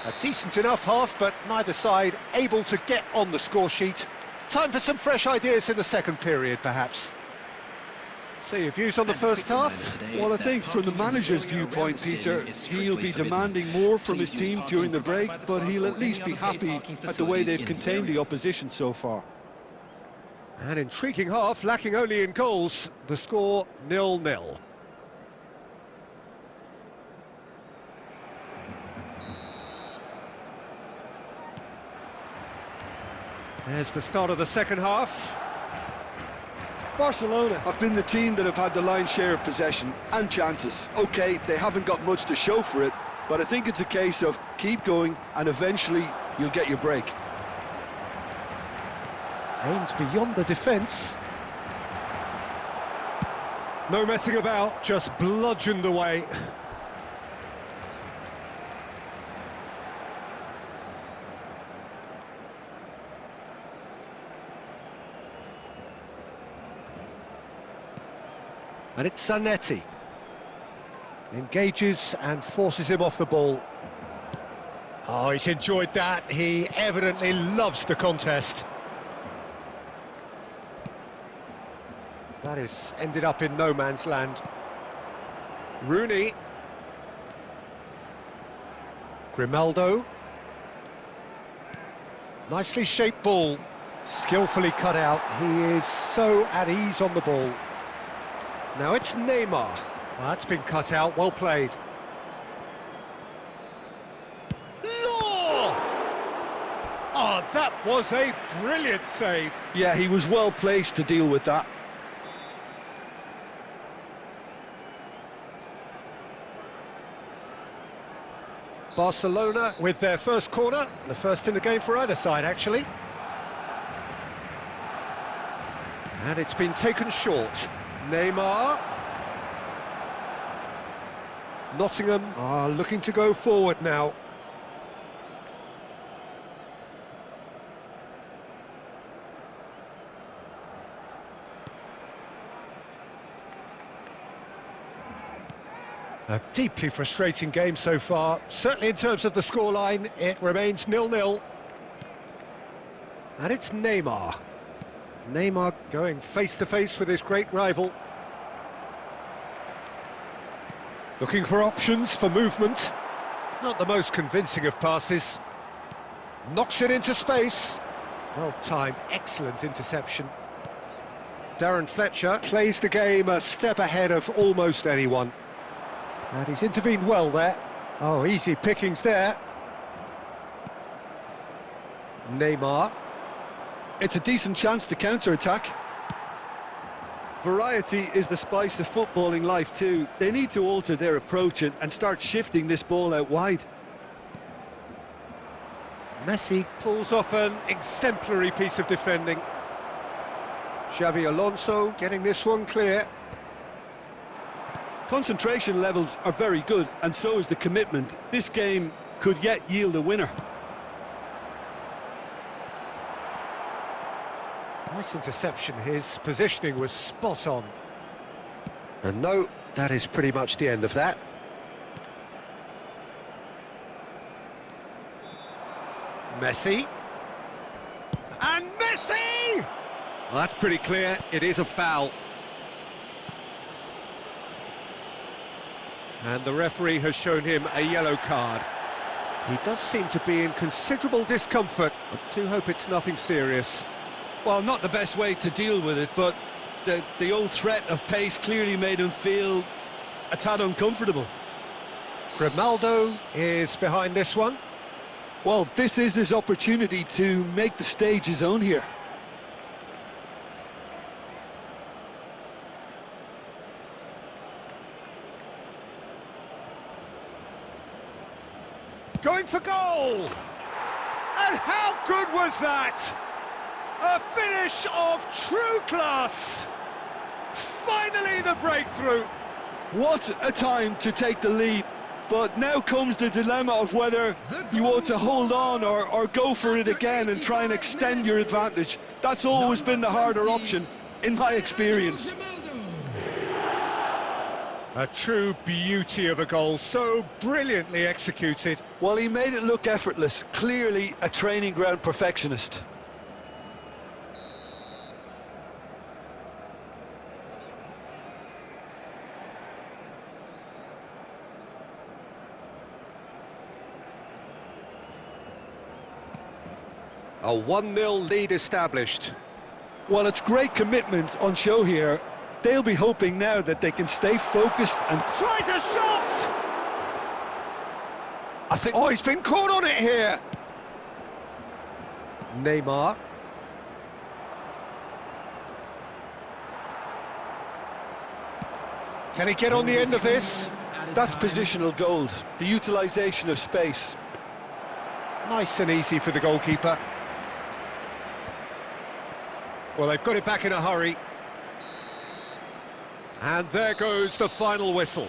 A decent enough half, but neither side able to get on the score sheet. Time for some fresh ideas in the second period, perhaps. So your views on the first half? Well, I think from the manager's viewpoint, Peter, he'll be demanding more from his team during the break, but he'll at least be happy at the way they've contained the opposition so far. An intriguing half, lacking only in goals. The score 0-0. There's the start of the second half. Barcelona have been the team that have had the lion's share of possession and chances. OK, they haven't got much to show for it, but I think it's a case of keep going and eventually you'll get your break. Aimed beyond the defence. No messing about, just bludgeoned away. And it's Zanetti. Engages and forces him off the ball. Oh, he's enjoyed that. He evidently loves the contest. That has ended up in no man's land. Rooney. Grimaldo. Nicely shaped ball. Skillfully cut out. He is so at ease on the ball. Now it's Neymar. Well, that's been cut out, well played. Law! Oh, that was a brilliant save. Yeah, he was well placed to deal with that. Barcelona with their first corner, the first in the game for either side, actually. And it's been taken short. Neymar. Nottingham are looking to go forward now. A deeply frustrating game so far. Certainly in terms of the scoreline, it remains 0-0. And it's Neymar. Neymar going face-to-face with his great rival. Looking for options for movement. Not the most convincing of passes. Knocks it into space. Well timed, excellent interception. Darren Fletcher plays the game a step ahead of almost anyone. And he's intervened well there. Oh, easy pickings there. Neymar. It's a decent chance to counter-attack. Variety is the spice of footballing life too. They need to alter their approach and start shifting this ball out wide. Messi pulls off an exemplary piece of defending. Xabi Alonso getting this one clear. Concentration levels are very good, and so is the commitment. This game could yet yield a winner. Nice interception, his positioning was spot on. And no, that is pretty much the end of that. Messi. And Messi! Well, that's pretty clear, it is a foul. And the referee has shown him a yellow card. He does seem to be in considerable discomfort. I do hope it's nothing serious. Well, not the best way to deal with it, but the old threat of pace clearly made him feel a tad uncomfortable. Grimaldo is behind this one. Well, this is his opportunity to make the stage his own here. Going for goal! And how good was that? A finish of true class! Finally the breakthrough! What a time to take the lead, but now comes the dilemma of whether you ought to hold on or go for it again and try and extend your advantage. That's always been the harder option, in my experience. A true beauty of a goal, so brilliantly executed. Well, he made it look effortless, clearly a training ground perfectionist. A 1-0 lead established. Well, it's great commitment on show here. They'll be hoping now that they can stay focused and... Tries a shot! I think... Oh, he's been caught on it here! Neymar. Can he get on the end of this? That's positional gold, the utilisation of space. Nice and easy for the goalkeeper. Well, they've got it back in a hurry. And there goes the final whistle.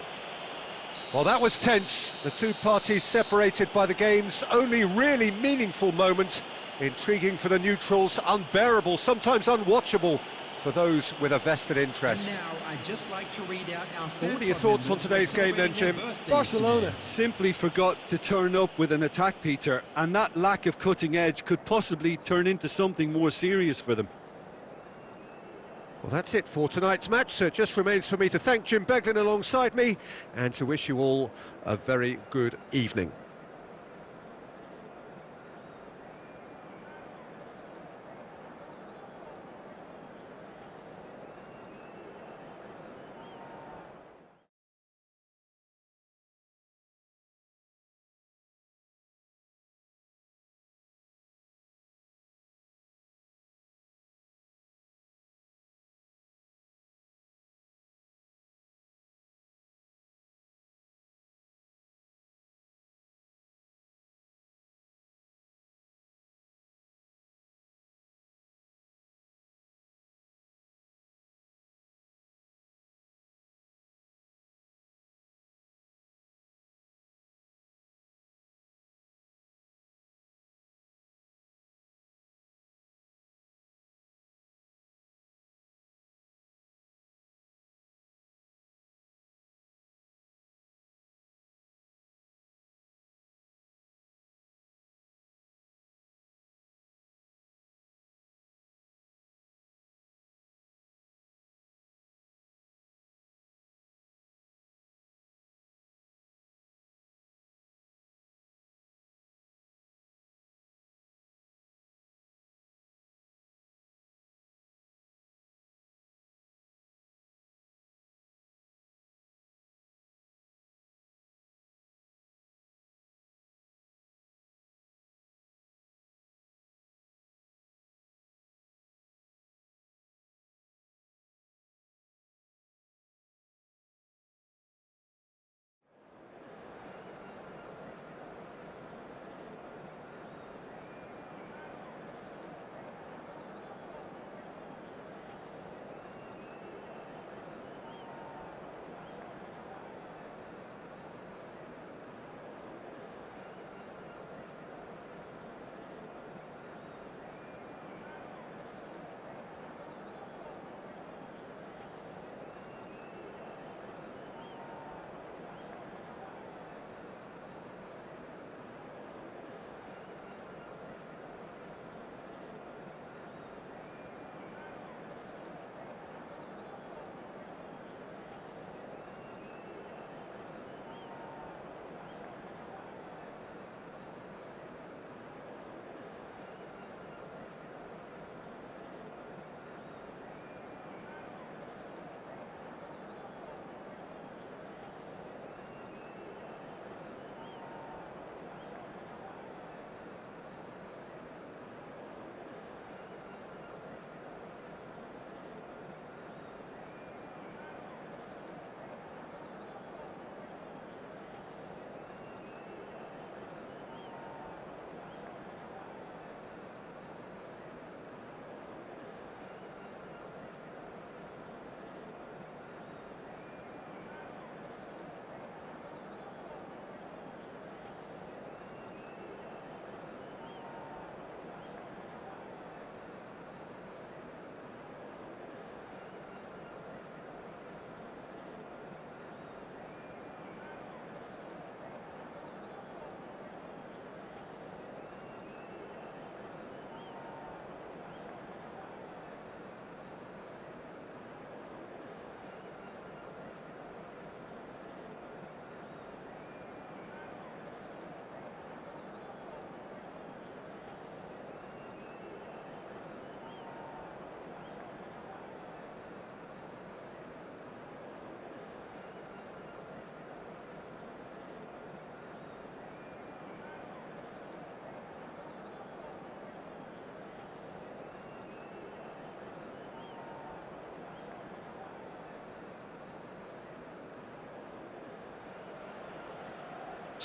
Well, that was tense. The two parties separated by the game's only really meaningful moment. Intriguing for the neutrals, unbearable, sometimes unwatchable for those with a vested interest. And now, I'd just like to read out our What are your thoughts on today's game then, Jim? Barcelona simply forgot to turn up with an attack, Peter, and that lack of cutting edge could possibly turn into something more serious for them. Well, that's it for tonight's match, so it just remains for me to thank Jim Beglin alongside me and to wish you all a very good evening.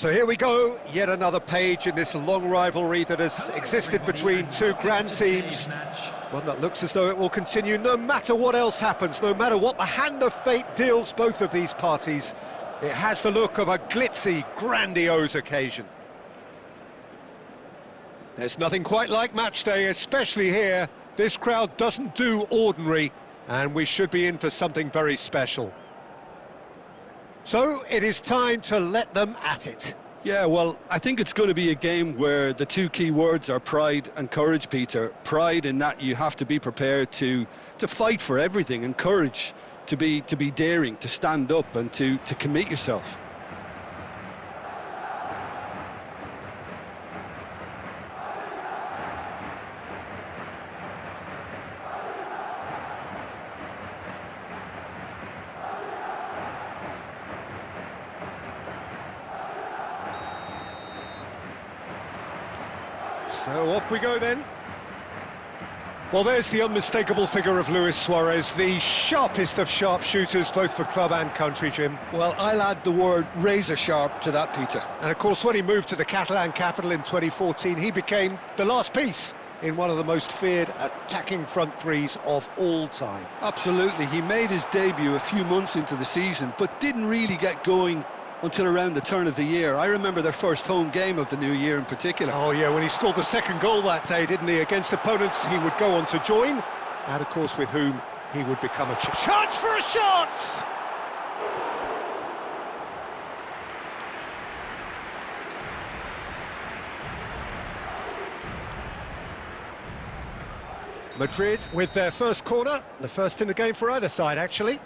So here we go, yet another page in this long rivalry that has existed between two grand teams. One that looks as though it will continue no matter what else happens, no matter what the hand of fate deals both of these parties. It has the look of a glitzy, grandiose occasion. There's nothing quite like match day, especially here. This crowd doesn't do ordinary, and we should be in for something very special. So it is time to let them at it. Yeah, well, I think it's going to be a game where the two key words are pride and courage, Peter. Pride in that you have to be prepared to fight for everything, and courage to be daring, to stand up and to commit yourself. So off we go then. Well, there's the unmistakable figure of Luis Suarez, the sharpest of sharpshooters, both for club and country, Jim. Well, I'll add the word razor sharp to that, Peter. And of course, when he moved to the Catalan capital in 2014, he became the last piece in one of the most feared attacking front threes of all time. Absolutely, he made his debut a few months into the season, but didn't really get going until around the turn of the year. I remember their first home game of the new year in particular. Oh yeah, when he scored the second goal that day, didn't he? Against opponents he would go on to join, and of course with whom he would become a chance for a shot! Madrid with their first corner, the first in the game for either side actually.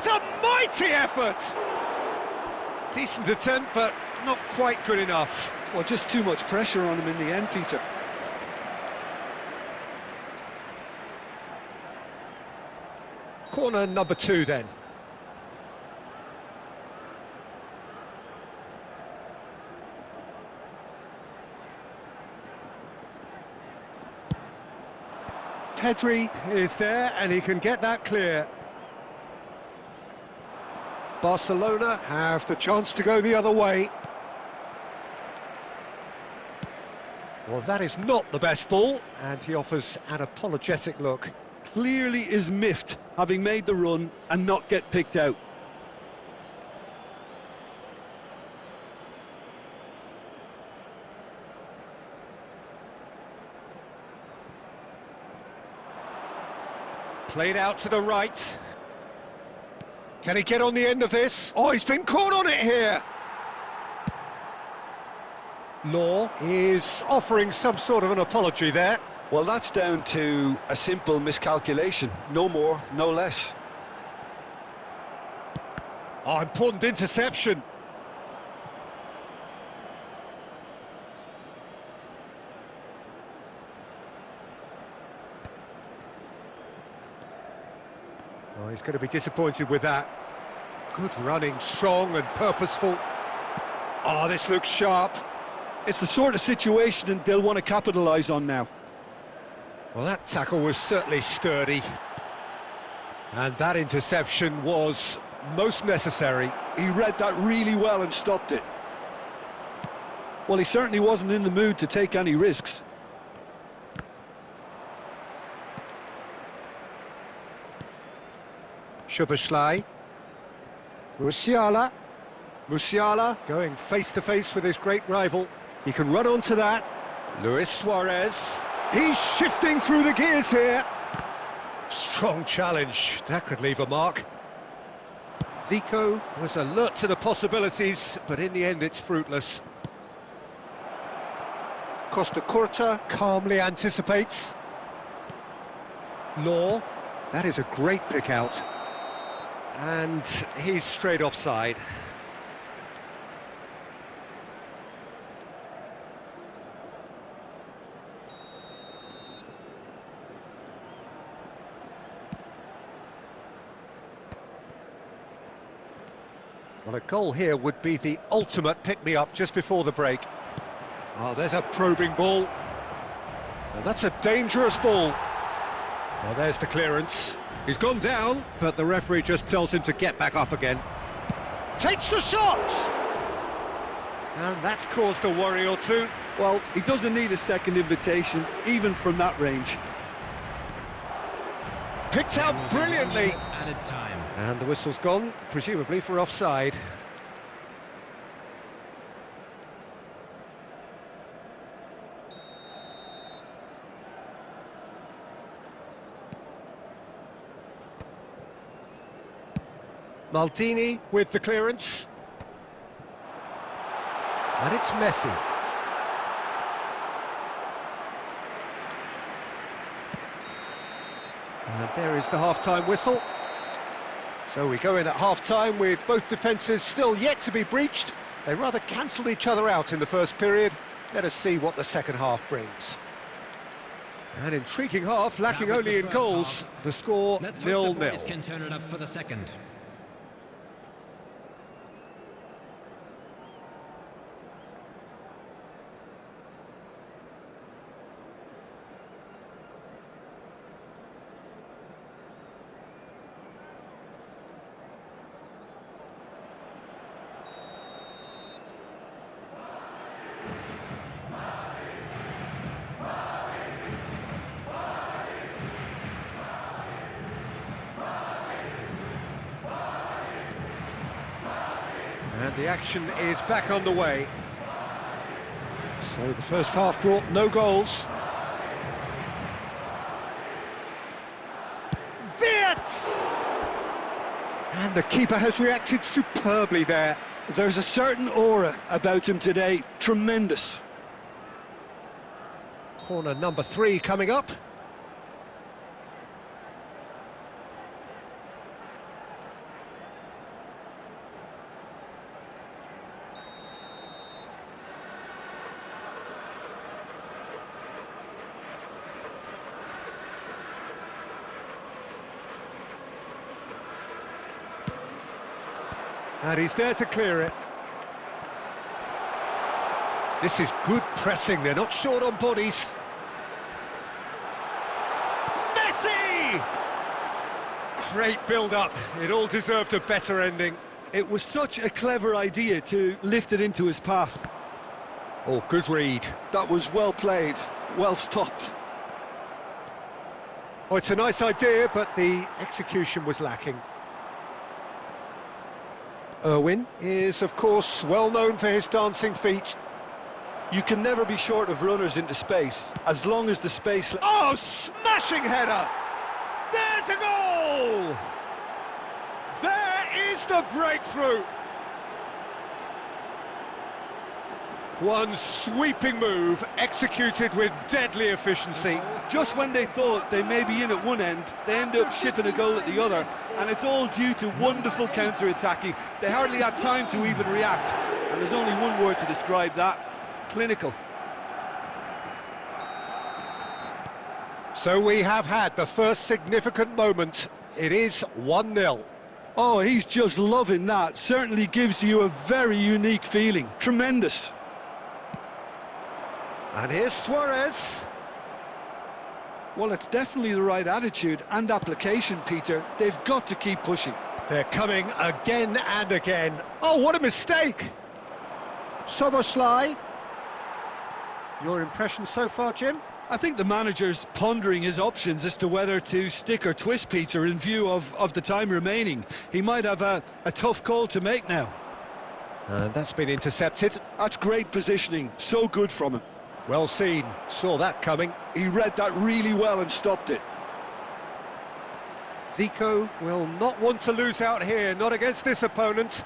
It's a mighty effort! Decent attempt, but not quite good enough. Well, just too much pressure on him in the end, Peter. Corner number 2 then. Pedri is there and he can get that clear. Barcelona have the chance to go the other way. Well, that is not the best ball, and he offers an apologetic look. Clearly is miffed, having made the run and not get picked out. Played out to the right. Can he get on the end of this? Oh, he's been caught on it here! Law is offering some sort of an apology there. Well, that's down to a simple miscalculation. No more, no less. Oh, important interception. Oh, he's going to be disappointed with that. Good running, strong and purposeful. Oh, this looks sharp. It's the sort of situation that they'll want to capitalise on now. Well, that tackle was certainly sturdy. And that interception was most necessary. He read that really well and stopped it. Well, he certainly wasn't in the mood to take any risks. Szoboszlai. Musiala going face-to-face with his great rival. He can run onto that. Luis Suarez. He's shifting through the gears here. Strong challenge. That could leave a mark. Zico was alert to the possibilities, but in the end it's fruitless. Costa Curta calmly anticipates. Law. That is a great pick out. And he's straight offside. Well, a goal here would be the ultimate pick-me-up just before the break. Oh, there's a probing ball. And that's a dangerous ball. Well, there's the clearance. He's gone down, but the referee just tells him to get back up again. Takes the shot! And that's caused a worry or two. Well, he doesn't need a second invitation, even from that range. Picked out brilliantly. Added time. And the whistle's gone, presumably for offside. Maldini with the clearance. And it's Messi. And there is the half-time whistle. So we go in at half-time with both defences still yet to be breached. They rather cancelled each other out in the first period. Let us see what the second half brings. An intriguing half, lacking only in goals. Half. The score, Let's 0-0. hope the boys can turn it up for the second. And the action is back on the way. So the first half brought no goals. Wirtz! And the keeper has reacted superbly there. There's a certain aura about him today. Tremendous. Corner number 3 coming up. And he's there to clear it. This is good pressing, they're not short on bodies. Messi! Great build-up, it all deserved a better ending. It was such a clever idea to lift it into his path. Oh, good read. That was well played, well stopped. Oh, it's a nice idea, but the execution was lacking. Irwin is, of course, well known for his dancing feet. You can never be short of runners into space, as long as the space... Oh, smashing header! There's a goal! There is the breakthrough! One sweeping move, executed with deadly efficiency. Just when they thought they may be in at one end, they end up shipping a goal at the other, and it's all due to wonderful counter-attacking. They hardly had time to even react, and there's only one word to describe that: clinical. So we have had the first significant moment. It is 1-0. Oh, he's just loving that. Certainly gives you a very unique feeling. Tremendous. And here's Suarez. Well, it's definitely the right attitude and application, Peter. They've got to keep pushing. They're coming again and again. Oh, what a mistake! Soboslai. Your impression so far, Jim? I think the manager's pondering his options as to whether to stick or twist, Peter, in view of the time remaining. He might have a tough call to make now. And that's been intercepted. That's great positioning. So good from him. Well seen. Saw that coming. He read that really well and stopped it. Zico will not want to lose out here, not against this opponent.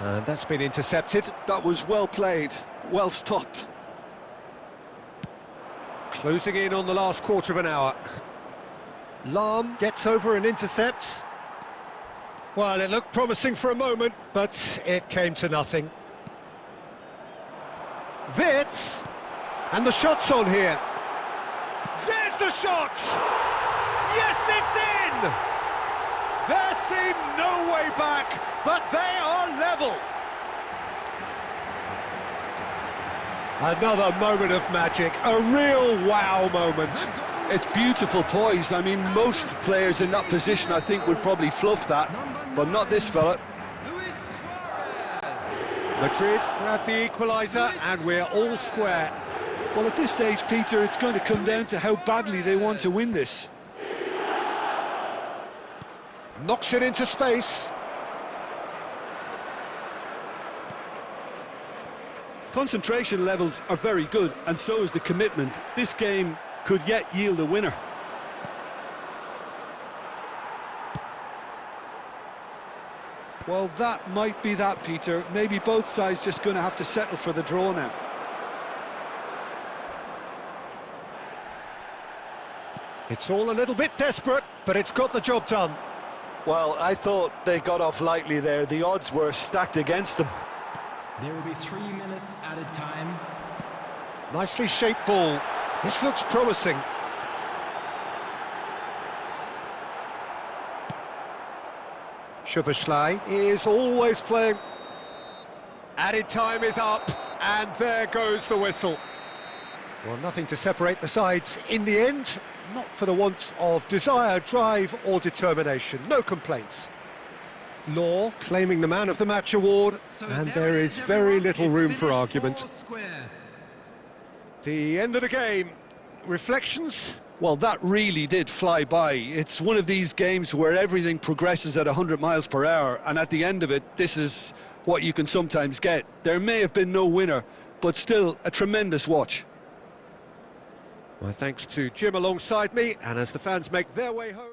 And that's been intercepted. That was well played, well stopped. Closing in on the last quarter of an hour. Lahm gets over and intercepts. Well, it looked promising for a moment, but it came to nothing. Wirtz, and the shot's on here. There's the shot! Yes, it's in! There seemed no way back, but they are level. Another moment of magic, a real wow moment. It's beautiful poise. I mean, most players in that position, I think, would probably fluff that, but not this fella. Madrid grab the equaliser and we're all square. Well, at this stage, Peter, it's going to come down to how badly they want to win this. Knocks it into space. Concentration levels are very good, and so is the commitment. This game could yet yield a winner. Well, that might be that, Peter. Maybe both sides just going to have to settle for the draw now. It's all a little bit desperate, but it's got the job done. Well, I thought they got off lightly there. The odds were stacked against them. There will be 3 minutes added time. Nicely shaped ball. This looks promising. Szoboszlai is always playing. Added time is up, and there goes the whistle. Well, nothing to separate the sides in the end, not for the want of desire, drive or determination. No complaints. Law claiming the Man of the Match award, and there is very little room for argument. The end of the game. Reflections? Well, that really did fly by. It's one of these games where everything progresses at 100 miles per hour, and at the end of it, this is what you can sometimes get. There may have been no winner, but still a tremendous watch. My thanks to Jim alongside me, and as the fans make their way home.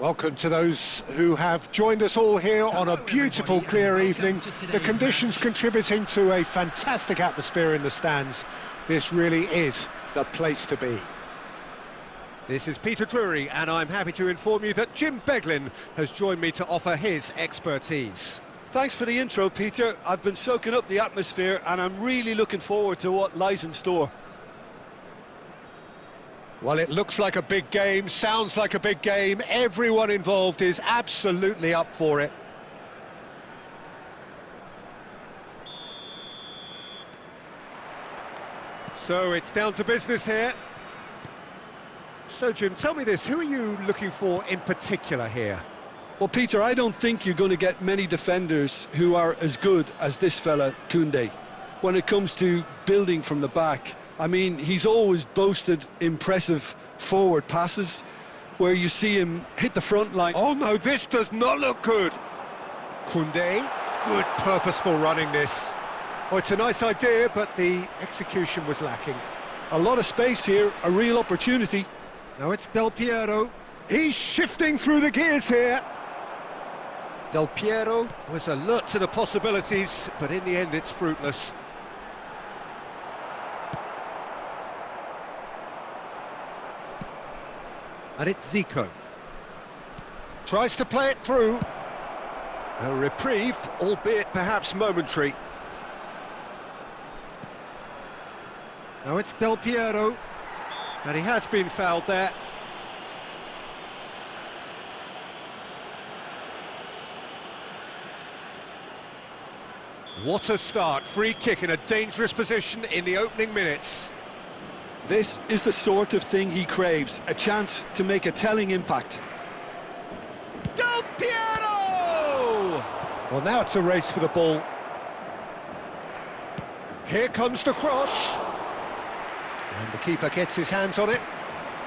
Welcome to those who have joined us all here on a beautiful, clear evening. The conditions contributing to a fantastic atmosphere in the stands. This really is the place to be. This is Peter Drury, and I'm happy to inform you that Jim Beglin has joined me to offer his expertise. Thanks for the intro, Peter. I've been soaking up the atmosphere and I'm really looking forward to what lies in store. Well, it looks like a big game, sounds like a big game. Everyone involved is absolutely up for it. So it's down to business here. So, Jim, tell me this, who are you looking for in particular here? Well, Peter, I don't think you're going to get many defenders who are as good as this fella, Koundé. When it comes to building from the back, I mean, he's always boasted impressive forward passes where you see him hit the front line. Oh no, this does not look good. Koundé, good purposeful running this. Oh, it's a nice idea, but the execution was lacking. A lot of space here, a real opportunity. Now it's Del Piero. He's shifting through the gears here. Del Piero was alert to the possibilities, but in the end it's fruitless. And it's Zico. Tries to play it through. A reprieve, albeit perhaps momentary. Now it's Del Piero. And he has been fouled there. What a start. Free kick in a dangerous position in the opening minutes. This is the sort of thing he craves, a chance to make a telling impact. Del Piero! Well, now it's a race for the ball. Here comes the cross. And the keeper gets his hands on it.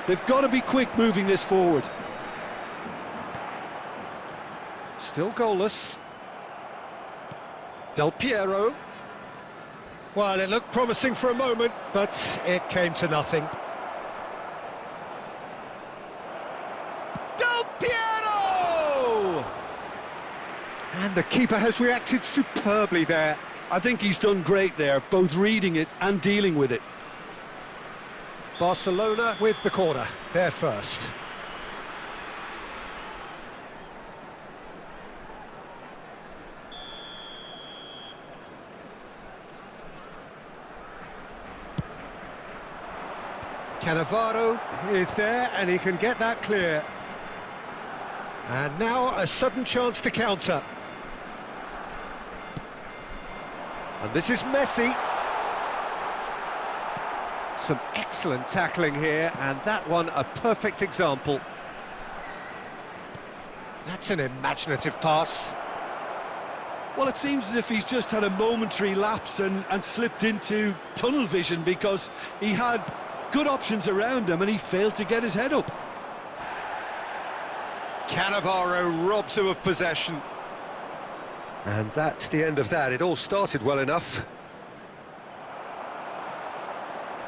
They've got to be quick moving this forward. Still goalless. Del Piero. Well, it looked promising for a moment, but it came to nothing. Del Piero! And the keeper has reacted superbly there. I think he's done great there, both reading it and dealing with it. Barcelona with the corner, they're first. Cannavaro is there, and he can get that clear. And now a sudden chance to counter. And this is Messi. Some excellent tackling here, and that one a perfect example. That's an imaginative pass. Well, it seems as if he's just had a momentary lapse and slipped into tunnel vision because he had good options around him and he failed to get his head up. Cannavaro robs him of possession. And that's the end of that. It all started well enough.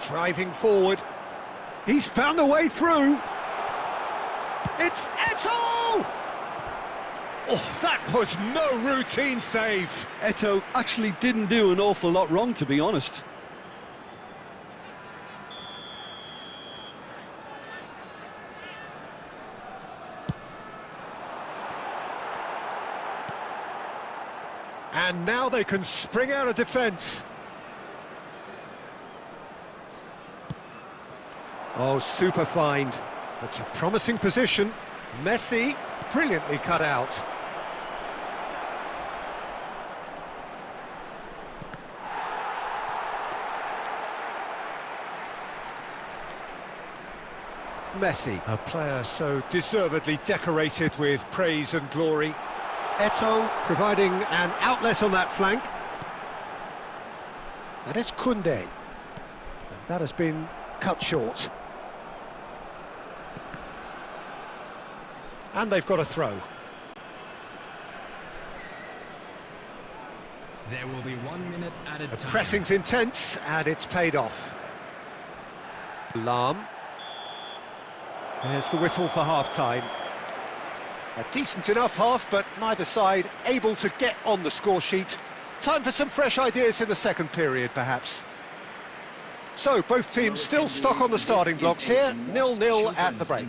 Driving forward. He's found a way through. It's Eto'o! Oh, that was no routine save. Eto'o actually didn't do an awful lot wrong, to be honest. And now they can spring out of defence. Oh, super find. That's a promising position. Messi, brilliantly cut out. Messi, a player so deservedly decorated with praise and glory. Eto'o providing an outlet on that flank. And it's Koundé. And that has been cut short. And they've got a throw. There will be 1 minute added The time. pressing's intense, and it's paid off. Lam. There's the whistle for half-time. A decent enough half, but neither side able to get on the score sheet. Time for some fresh ideas in the second period, perhaps. So, both teams still stuck on the starting blocks here, 0-0 at the break.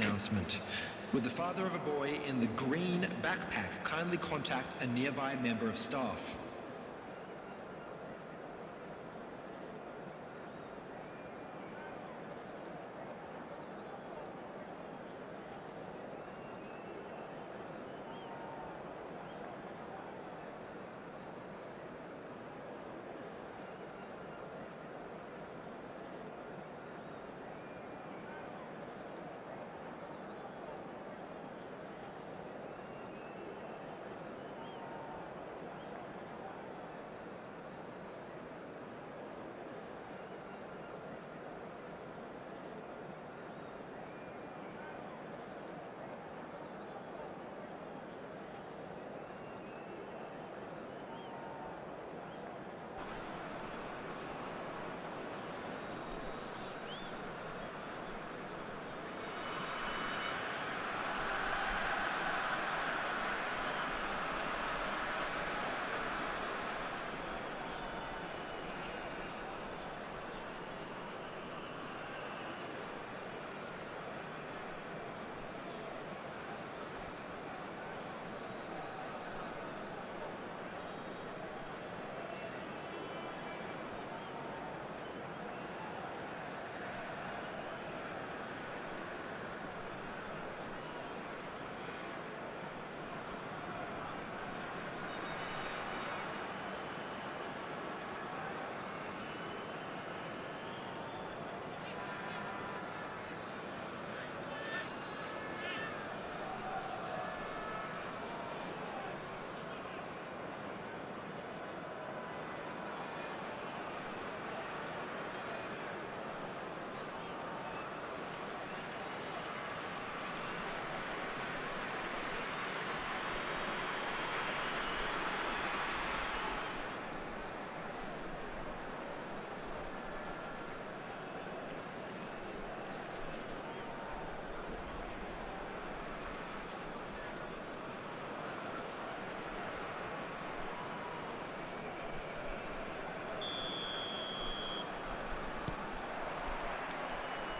Would the father of a boy in the green backpack kindly contact a nearby member of staff?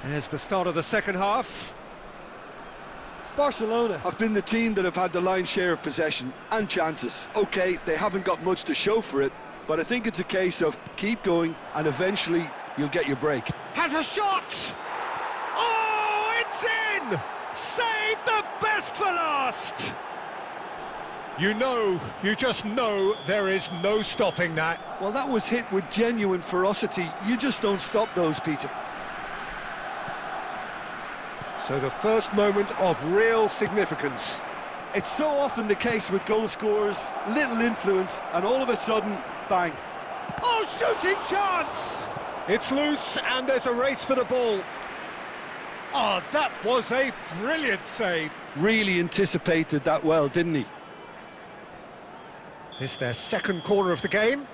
There's the start of the second half. Barcelona have been the team that have had the lion's share of possession and chances. OK, they haven't got much to show for it, but I think it's a case of keep going and eventually you'll get your break. Has a shot! Oh, it's in! Save the best for last! You just know there is no stopping that. Well, that was hit with genuine ferocity. You just don't stop those, Peter. So the first moment of real significance. It's so often the case with goal scorers, little influence, and all of a sudden, bang. Oh, shooting chance! It's loose, and there's a race for the ball. Oh, that was a brilliant save. Really anticipated that well, didn't he? It's their second corner of the game.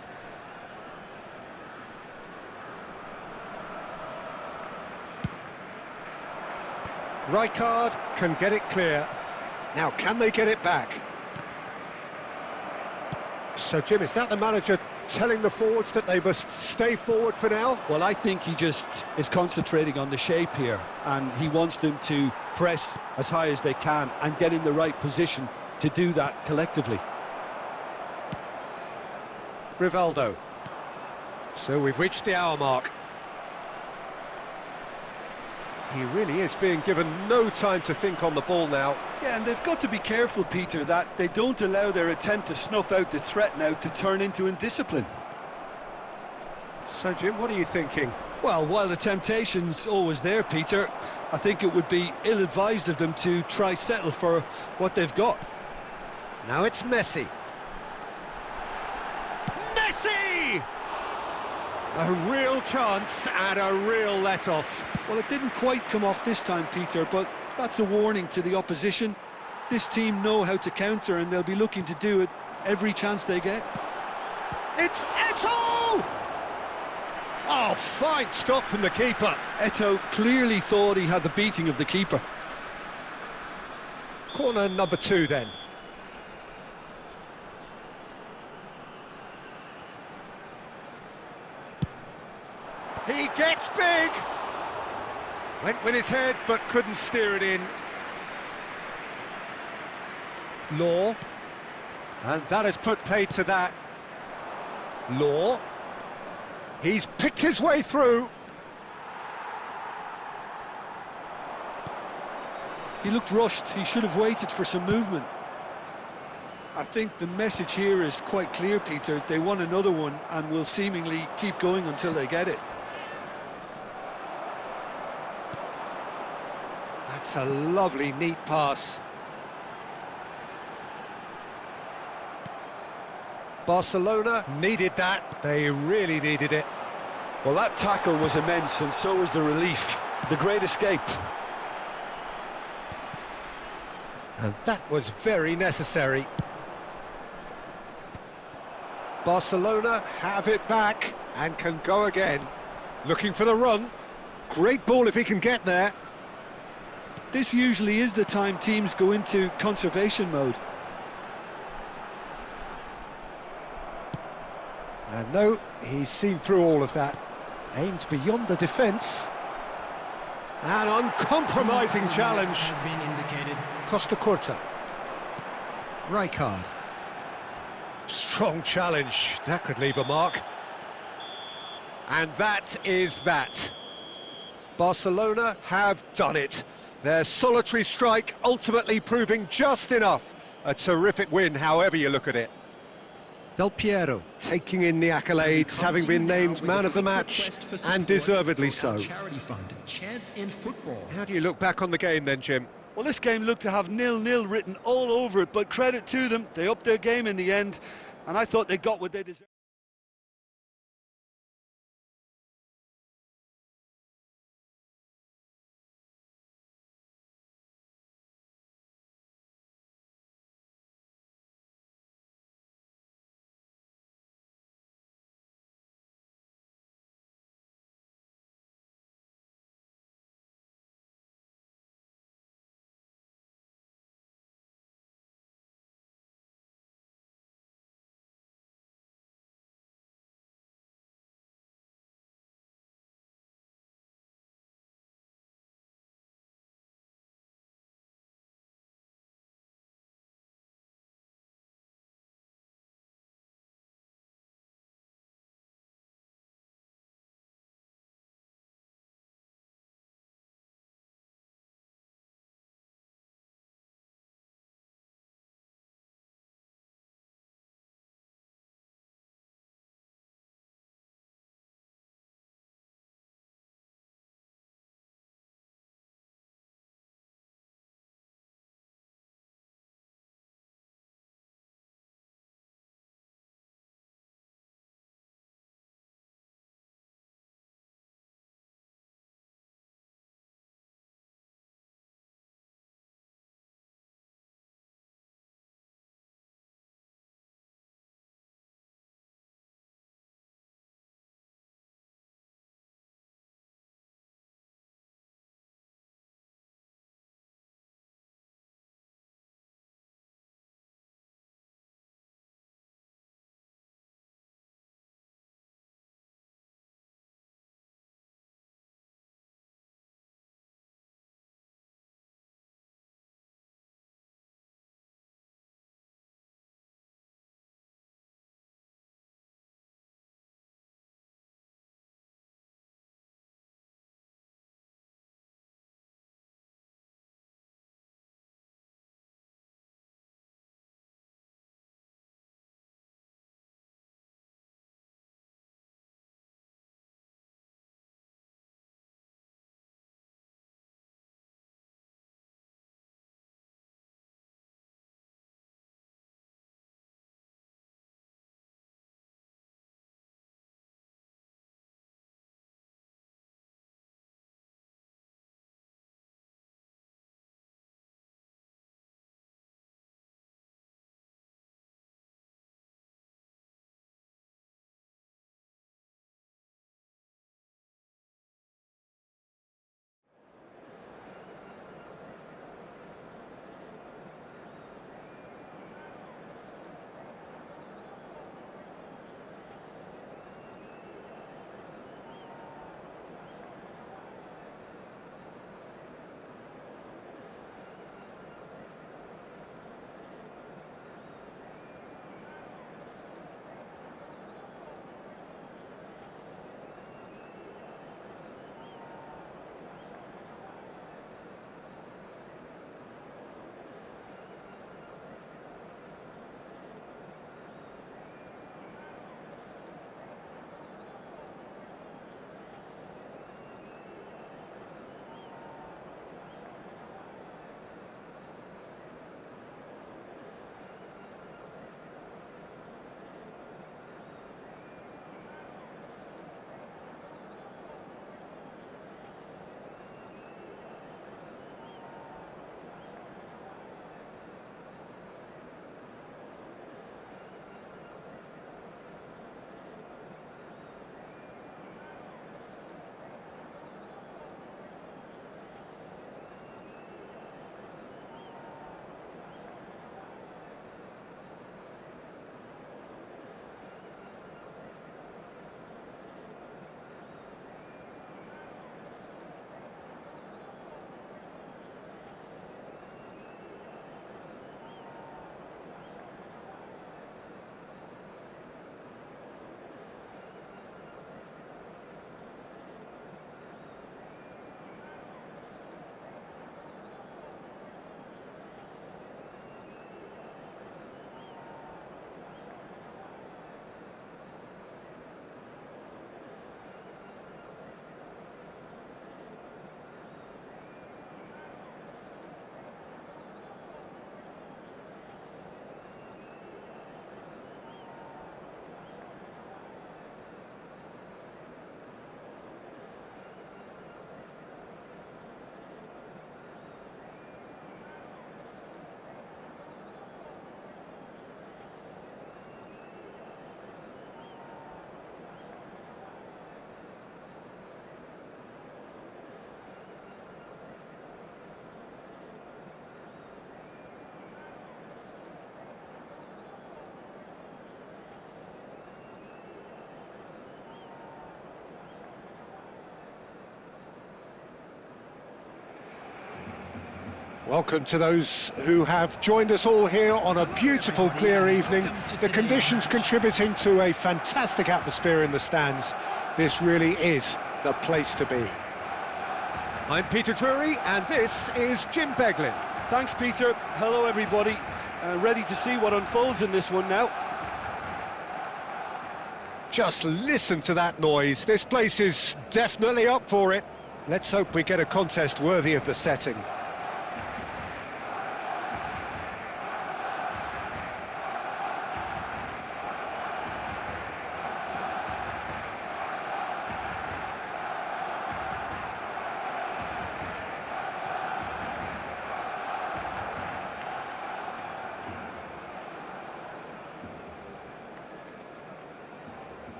Rijkaard can get it clear. Now, can they get it back? So, Jim, is that the manager telling the forwards that they must stay forward for now? Well, I think he just is concentrating on the shape here, and he wants them to press as high as they can and get in the right position to do that collectively. Rivaldo. So we've reached the hour mark. He really is being given no time to think on the ball now. Yeah, and they've got to be careful, Peter, that they don't allow their attempt to snuff out the threat now to turn into indiscipline. So, Jim, what are you thinking? Well, while the temptation's always there, Peter, I think it would be ill-advised of them to try settle for what they've got. Now it's Messi. Messi! A real chance and a real let-off. Well, it didn't quite come off this time, Peter, but that's a warning to the opposition. This team know how to counter, and they'll be looking to do it every chance they get. It's Eto'o! Oh, fine stop from the keeper. Eto'o clearly thought he had the beating of the keeper. Corner number 2 then. He gets big! Went with his head, but couldn't steer it in. Law. And that has put paid to that. Law. He's picked his way through. He looked rushed. He should have waited for some movement. I think the message here is quite clear, Peter. They want another one and will seemingly keep going until they get it. That's a lovely, neat pass. Barcelona needed that. They really needed it. Well, that tackle was immense, and so was the relief. The great escape. And that was very necessary. Barcelona have it back and can go again. Looking for the run. Great ball if he can get there. This usually is the time teams go into conservation mode. And no, he's seen through all of that. Aimed beyond the defence. An uncompromising challenge. Has been indicated. Costa Curta. Rijkaard. Strong challenge. That could leave a mark. And that is that. Barcelona have done it. Their solitary strike ultimately proving just enough. A terrific win, however you look at it. Del Piero taking in the accolades, having been named man of the match, and deservedly so. Charity fund, Chance in Football. How do you look back on the game then, Jim? Well, this game looked to have 0-0 written all over it, but credit to them. They upped their game in the end, and I thought they got what they deserved. Welcome to those who have joined us all here on a beautiful, clear evening. The conditions contributing to a fantastic atmosphere in the stands. This really is the place to be. I'm Peter Drury, and this is Jim Beglin. Thanks, Peter. Hello, everybody. Ready to see what unfolds in this one now. Just listen to that noise. This place is definitely up for it. Let's hope we get a contest worthy of the setting.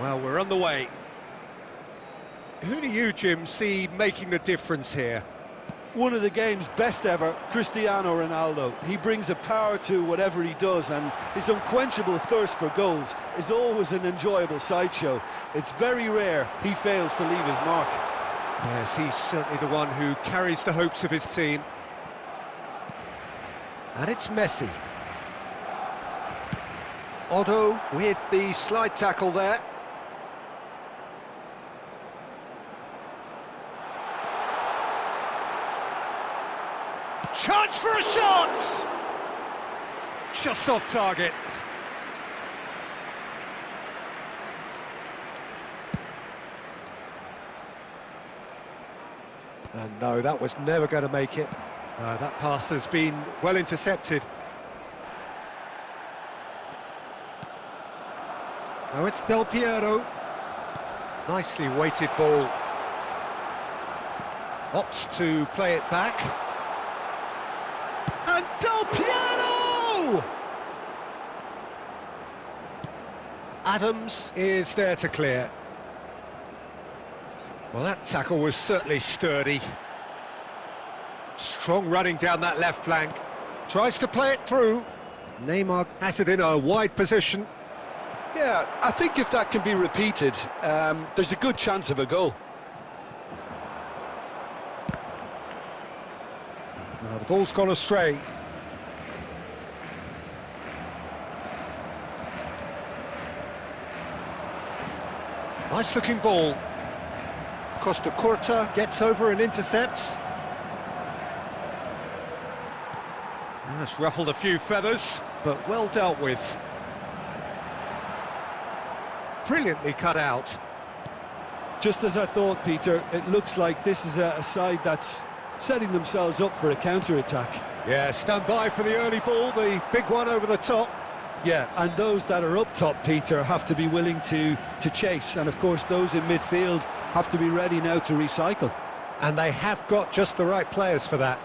Well, we're on the way. Who do you, Jim, see making the difference here? One of the game's best ever, Cristiano Ronaldo. He brings a power to whatever he does, and his unquenchable thirst for goals is always an enjoyable sideshow. It's very rare he fails to leave his mark. Yes, he's certainly the one who carries the hopes of his team. And it's Messi. Otto with the slide tackle there. Chance for a shot! Just off target. And no, that was never going to make it. That pass has been well intercepted. Now it's Del Piero. Nicely weighted ball. Opts to play it back. And Del Piero! Adams is there to clear. Well, that tackle was certainly sturdy. Strong running down that left flank. Tries to play it through. Neymar has it in a wide position. Yeah, I think if that can be repeated, there's a good chance of a goal. Now the ball's gone astray. Nice looking ball. Costa Curta gets over and intercepts. That's ruffled a few feathers, but well dealt with. Brilliantly cut out. Just as I thought, Peter, it looks like this is a side that's setting themselves up for a counter-attack. Yeah, stand by for the early ball, the big one over the top. Yeah, and those that are up top, Peter, have to be willing to chase. And, of course, those in midfield have to be ready now to recycle. And they have got just the right players for that.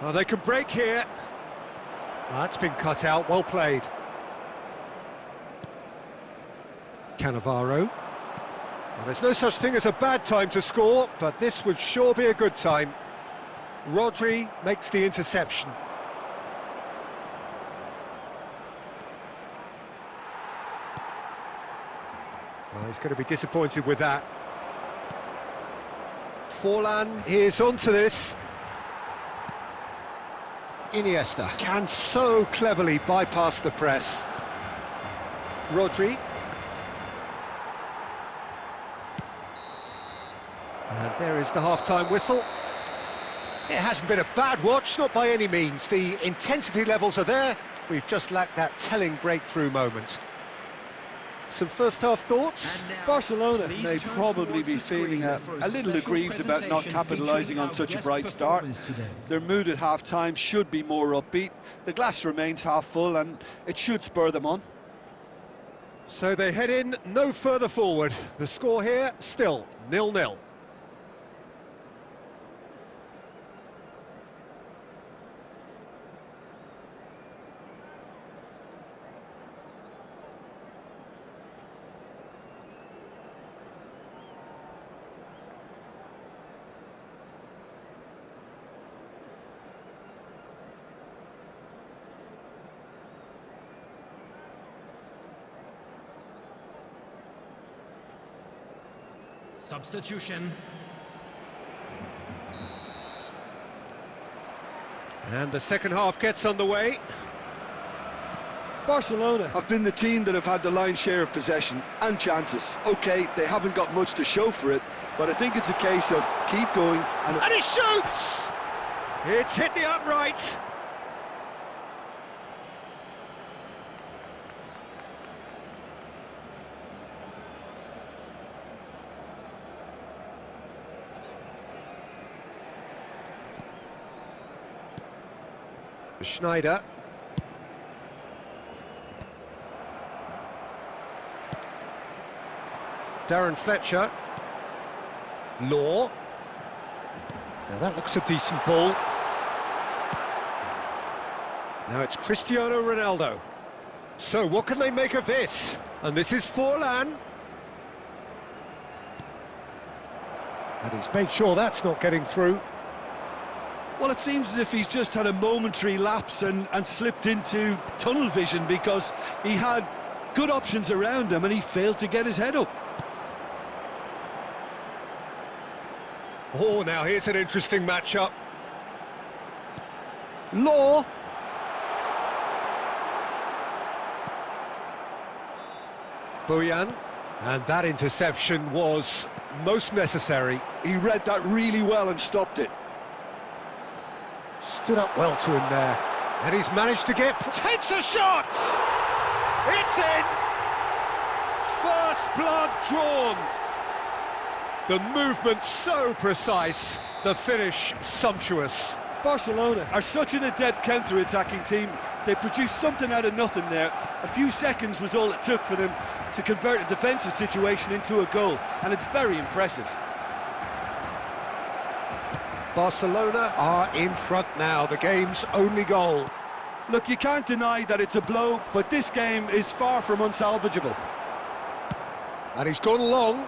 Oh, they can break here. Oh, that's been cut out, well played. Cannavaro. Well, there's no such thing as a bad time to score, but this would sure be a good time. Rodri makes the interception. Well, he's going to be disappointed with that. Forlan is onto this. Iniesta can so cleverly bypass the press. Rodri. And there is the half-time whistle. It hasn't been a bad watch, not by any means. The intensity levels are there. We've just lacked that telling breakthrough moment. Some first-half thoughts? Barcelona may probably be feeling a little aggrieved about not capitalising on such a bright start. Their mood at half-time should be more upbeat. The glass remains half full and it should spur them on. So they head in no further forward. The score here, still 0-0. Substitution. And the second half gets underway. Barcelona have been the team that have had the lion's share of possession and chances. OK, they haven't got much to show for it, but I think it's a case of keep going And he shoots! It's hit the upright. Schneider. Darren Fletcher. Law. Now that looks a decent ball. Now it's Cristiano Ronaldo. So what can they make of this? And this is Forlan. And he's made sure that's not getting through. Well, it seems as if he's just had a momentary lapse and slipped into tunnel vision, because he had good options around him and he failed to get his head up. Oh, now here's an interesting matchup. Law. Bojan. And that interception was most necessary. He read that really well and stopped it. Stood up well to him there. And he's managed to get... Takes a shot! It's in! First blood drawn. The movement so precise, the finish sumptuous. Barcelona are such an adept counter-attacking team. They produced something out of nothing there. A few seconds was all it took for them to convert a defensive situation into a goal, and it's very impressive. Barcelona are in front now, the game's only goal. Look, you can't deny that it's a blow, but this game is far from unsalvageable. And he's gone long.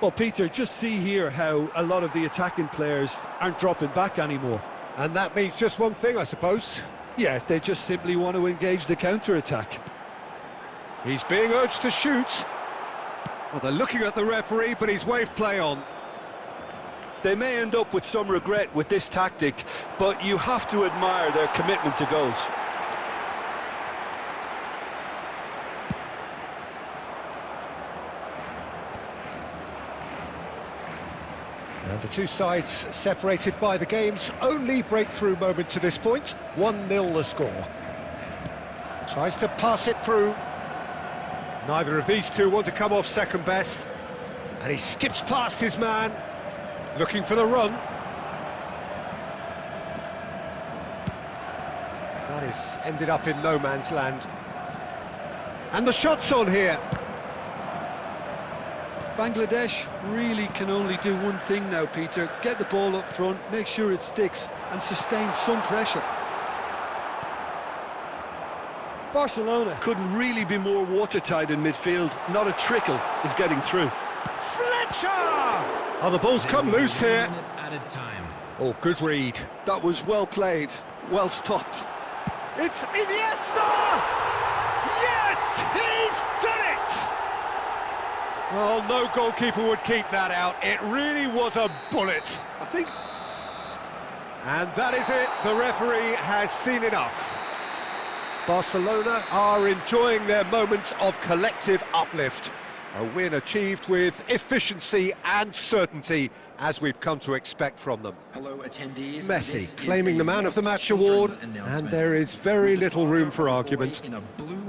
Well, Peter, just see here how a lot of the attacking players aren't dropping back anymore. And that means just one thing, I suppose. Yeah, they just simply want to engage the counter-attack. He's being urged to shoot. Well, they're looking at the referee, but he's waved play on. They may end up with some regret with this tactic, but you have to admire their commitment to goals. And the two sides separated by the game's only breakthrough moment to this point. 1-0 the score. Tries to pass it through. Neither of these two want to come off second best. And he skips past his man, looking for the run. That is ended up in no man's land. And the shot's on here. Bangladesh really can only do one thing now, Peter. Get the ball up front, make sure it sticks, and sustain some pressure. Barcelona couldn't really be more watertight in midfield. Not a trickle is getting through. Fletcher! Oh, the ball's come loose here. Added time. Oh, good read. That was well played, well stopped. It's Iniesta! Yes, he's done it! Well, no goalkeeper would keep that out. It really was a bullet. I think... And that is it. The referee has seen enough. Barcelona are enjoying their moments of collective uplift. A win achieved with efficiency and certainty, as we've come to expect from them. Hello, attendees. Messi claiming the Man of the Match award, and there is very little room for argument. In a blue